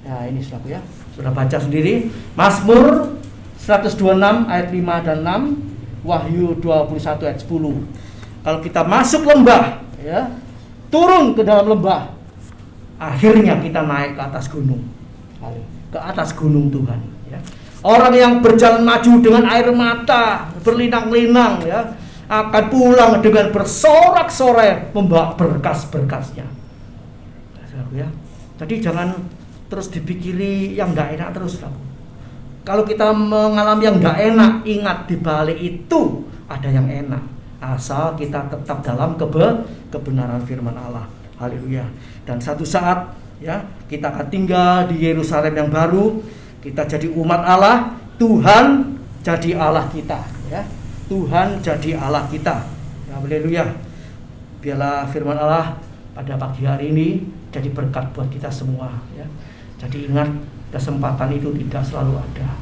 Ya, ini saudaraku, ya. Sudah baca sendiri. Mazmur 126 ayat 5 dan 6, Wahyu 21 ayat 10. Kalau kita masuk lembah, ya, turun ke dalam lembah, akhirnya kita naik ke atas gunung. Ke atas gunung Tuhan, ya. Orang yang berjalan maju dengan air mata, berlinang-linang, ya, akan pulang dengan bersorak-sorai membawa berkas-berkasnya. Ya. Jadi jangan terus dipikiri yang enggak enak terus. Kalau kita mengalami yang enggak enak, ingat di balik itu ada yang enak. Asal kita tetap dalam kebenaran firman Allah. Haleluya. Dan satu saat, ya, kita akan tinggal di Yerusalem yang baru. Kita jadi umat Allah, Tuhan jadi Allah kita, ya. Tuhan jadi Allah kita. Ya, haleluya. Biarlah firman Allah pada pagi hari ini jadi berkat buat kita semua, ya. Jadi ingat, kesempatan itu tidak selalu ada.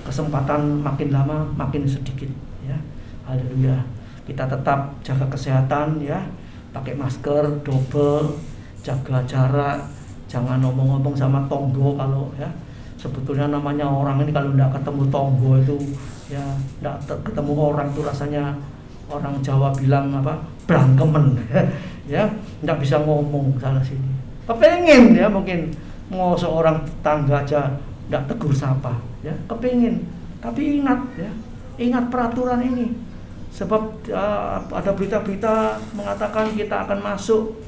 Kesempatan makin lama makin sedikit, ya. Haleluya. Kita tetap jaga kesehatan, ya. Pakai masker double, jaga jarak, jangan ngomong-ngomong sama tonggo kalau, ya. Sebetulnya namanya orang ini kalau tidak ketemu tonggo itu, ya, tidak ketemu orang itu rasanya, orang Jawa bilang apa, brangkemen. Ya, tidak bisa ngomong sana sini. Kepengen, ya, mungkin mau seorang tangga aja tidak tegur sapa, ya, kepengen. Tapi ingat, ya, ingat peraturan ini. Sebab ada berita-berita mengatakan kita akan masuk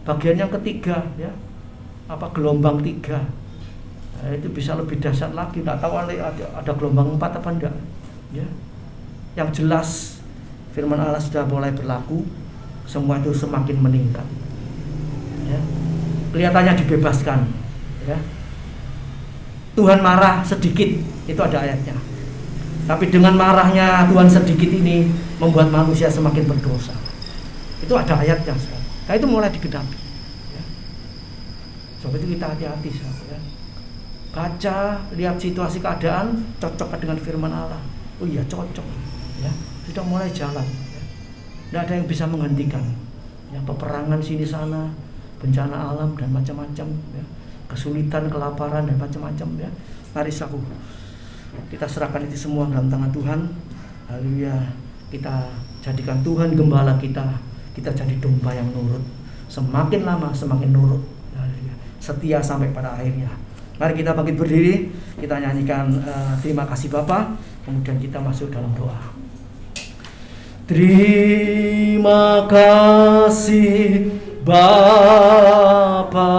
bagian yang ketiga, ya, gelombang 3. Itu bisa lebih dahsyat lagi. Nggak tahu ada gelombang 4 apa enggak, ya. Yang jelas firman Allah sudah mulai berlaku, semua itu semakin meningkat, ya. Kelihatannya dibebaskan, ya. Tuhan marah sedikit, itu ada ayatnya. Tapi dengan marahnya Tuhan sedikit ini membuat manusia semakin berdosa. Itu ada ayatnya. Nah, itu mulai digenapi. Sebab itu kita hati-hati, ya. Baca, lihat situasi keadaan, cocok dengan firman Allah. Oh iya, cocok, ya. Sudah mulai jalan, ya. Tidak ada yang bisa menghentikan, ya. Peperangan sini sana, bencana alam dan macam-macam, ya. Kesulitan, kelaparan dan macam-macam, ya. Mari kita serahkan itu semua dalam tangan Tuhan. Haleluya. Kita jadikan Tuhan gembala kita. Kita jadi domba yang nurut. Semakin lama semakin nurut. Setia sampai pada akhirnya. Mari kita bangkit berdiri, kita nyanyikan terima kasih Bapa, kemudian kita masuk dalam doa. Terima kasih Bapa,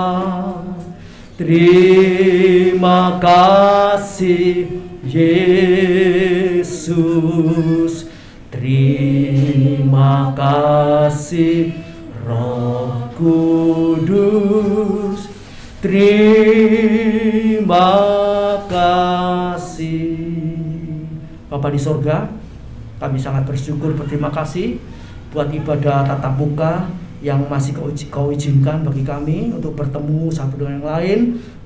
terima kasih Yesus, terima kasih Roh Kudus, terima kasih. Bapa di sorga, kami sangat bersyukur, berterima kasih buat ibadah tatap muka yang masih kau izinkan bagi kami untuk bertemu satu dengan yang lain.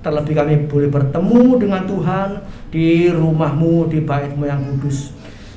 Terlebih kami boleh bertemu dengan Tuhan di rumah-Mu, di bait-Mu yang kudus.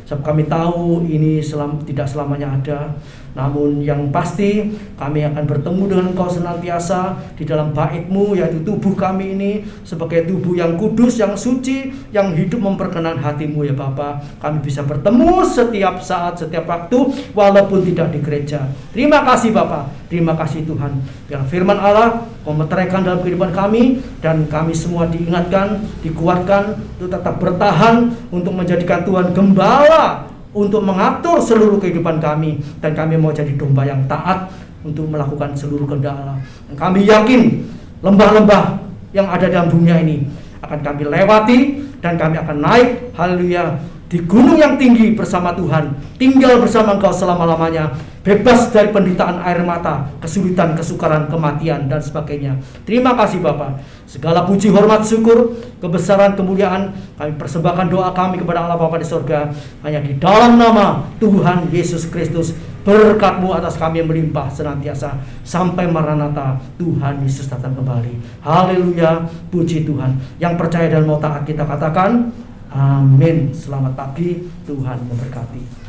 Sebab kami tahu ini tidak selamanya ada, Namun yang pasti kami akan bertemu dengan Engkau senantiasa di dalam bait-Mu, yaitu tubuh kami ini sebagai tubuh yang kudus, yang suci, yang hidup memperkenan hati-Mu ya Bapa. Kami bisa bertemu setiap saat, setiap waktu, walaupun tidak di gereja. Terima kasih Bapa, terima kasih Tuhan. Biar firman Allah memeteraikan dalam kehidupan kami, dan kami semua diingatkan, dikuatkan untuk tetap bertahan, untuk menjadikan Tuhan gembala, untuk mengatur seluruh kehidupan kami, dan kami mau jadi domba yang taat untuk melakukan seluruh kehendak Allah. Dan kami yakin lembah-lembah yang ada dalam dunia ini akan kami lewati, dan kami akan naik, haleluya, di gunung yang tinggi bersama Tuhan, tinggal bersama Engkau selama-lamanya, bebas dari penderitaan air mata, kesulitan, kesukaran, kematian, dan sebagainya. Terima kasih Bapa. Segala puji, hormat, syukur, kebesaran, kemuliaan kami persembahkan doa kami kepada Allah Bapa di sorga, hanya di dalam nama Tuhan Yesus Kristus. Berkat-Mu atas kami yang melimpah senantiasa sampai Maranatha, Tuhan Yesus datang kembali. Haleluya, puji Tuhan. Yang percaya dan mau taat kita katakan amin. Selamat pagi, Tuhan memberkati.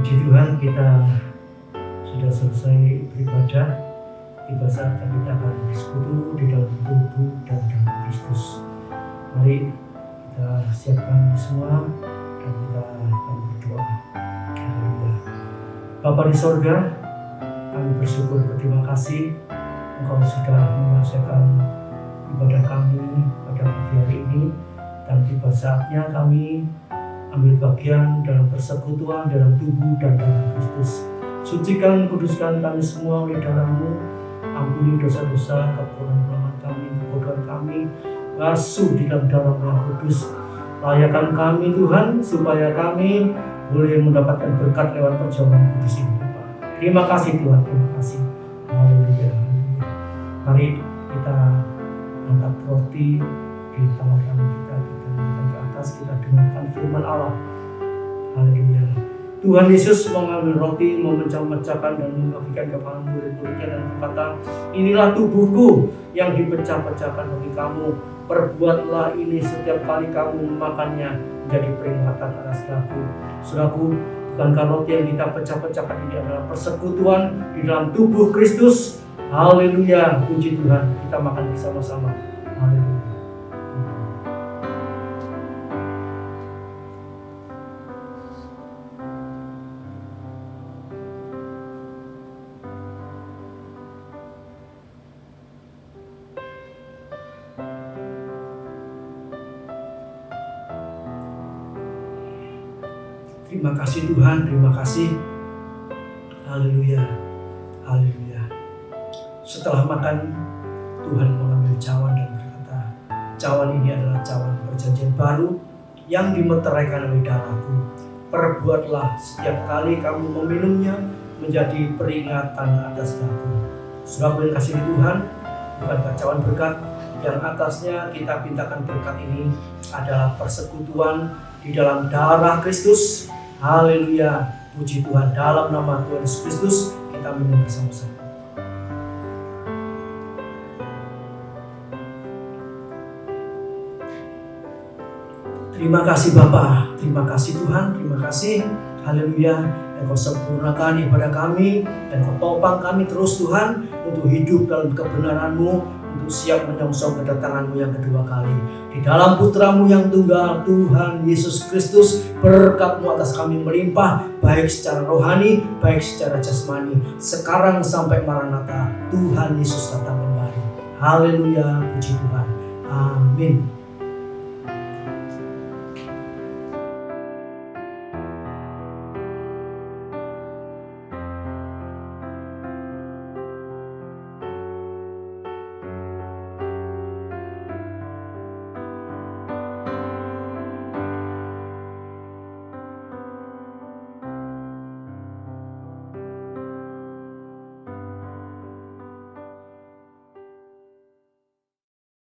Puji Tuhan, kita sudah selesai beribadah. Tiba saatnya kita akan bersekutu di dalam tubuh dan dalam Kristus. Mari kita siapkan semua dan kita akan berdoa. Haleluya. Bapa di sorga, kami bersyukur, berterima kasih Engkau sudah menguasaikan ibadah kami pada pagi hari ini, dan tiba saatnya kami ambil bagian dalam persekutuan dalam tubuh dan dalam Kristus. Sucikan, kuduskan kami semua oleh darah-Mu. Ampuni dosa-dosa, kekurangan kami, kebodohan kami. Basuh di dalam darah-Mu yang kudus. Layakan kami Tuhan, supaya kami boleh mendapatkan berkat lewat perjamuan kudus ini. Terima kasih Tuhan, terima kasih. Haleluya. Mari kita angkat roti di tangan kami, kita angkat ke atas, kita dengarkan firman Allah. Haleluya. Tuhan Yesus mengambil roti, memecah-mecahkan dan membagikan kepada murid-muridnya dan berkata, inilah tubuhku yang dipecah-pecahkan bagi kamu. Perbuatlah ini setiap kali kamu memakannya menjadi peringatan atas aku. Saudaraku, bukankah roti yang kita pecah-pecahkan ini adalah persekutuan di dalam tubuh Kristus? Haleluya, puji Tuhan. Kita makan bersama-sama. Haleluya. Terima kasih Tuhan, terima kasih. Haleluya, haleluya. Setelah makan, Tuhan mengambil cawan dan berkata, cawan ini adalah cawan perjanjian baru yang dimeteraikan oleh darahku. Perbuatlah setiap kali kamu meminumnya menjadi peringatan atas aku. Saudara yang kasih Tuhan, bukankah cawan berkat yang atasnya kita pintakan berkat ini adalah persekutuan di dalam darah Kristus. Haleluya, puji Tuhan. Dalam nama Tuhan Yesus Kristus kita minum bersama-sama. Terima kasih Bapa, terima kasih Tuhan, terima kasih. Haleluya, Engkau sempurnakan ibadah kami, dan Engkau topang kami terus Tuhan untuk hidup dalam kebenaran-Mu, untuk siap menyongsong kedatangan-Mu yang kedua kali. Di dalam Putra-Mu yang tunggal, Tuhan Yesus Kristus, berkat-Mu atas kami melimpah, baik secara rohani, baik secara jasmani, sekarang sampai Maranatha, Tuhan Yesus datang kembali. Haleluya, puji Tuhan. Amin.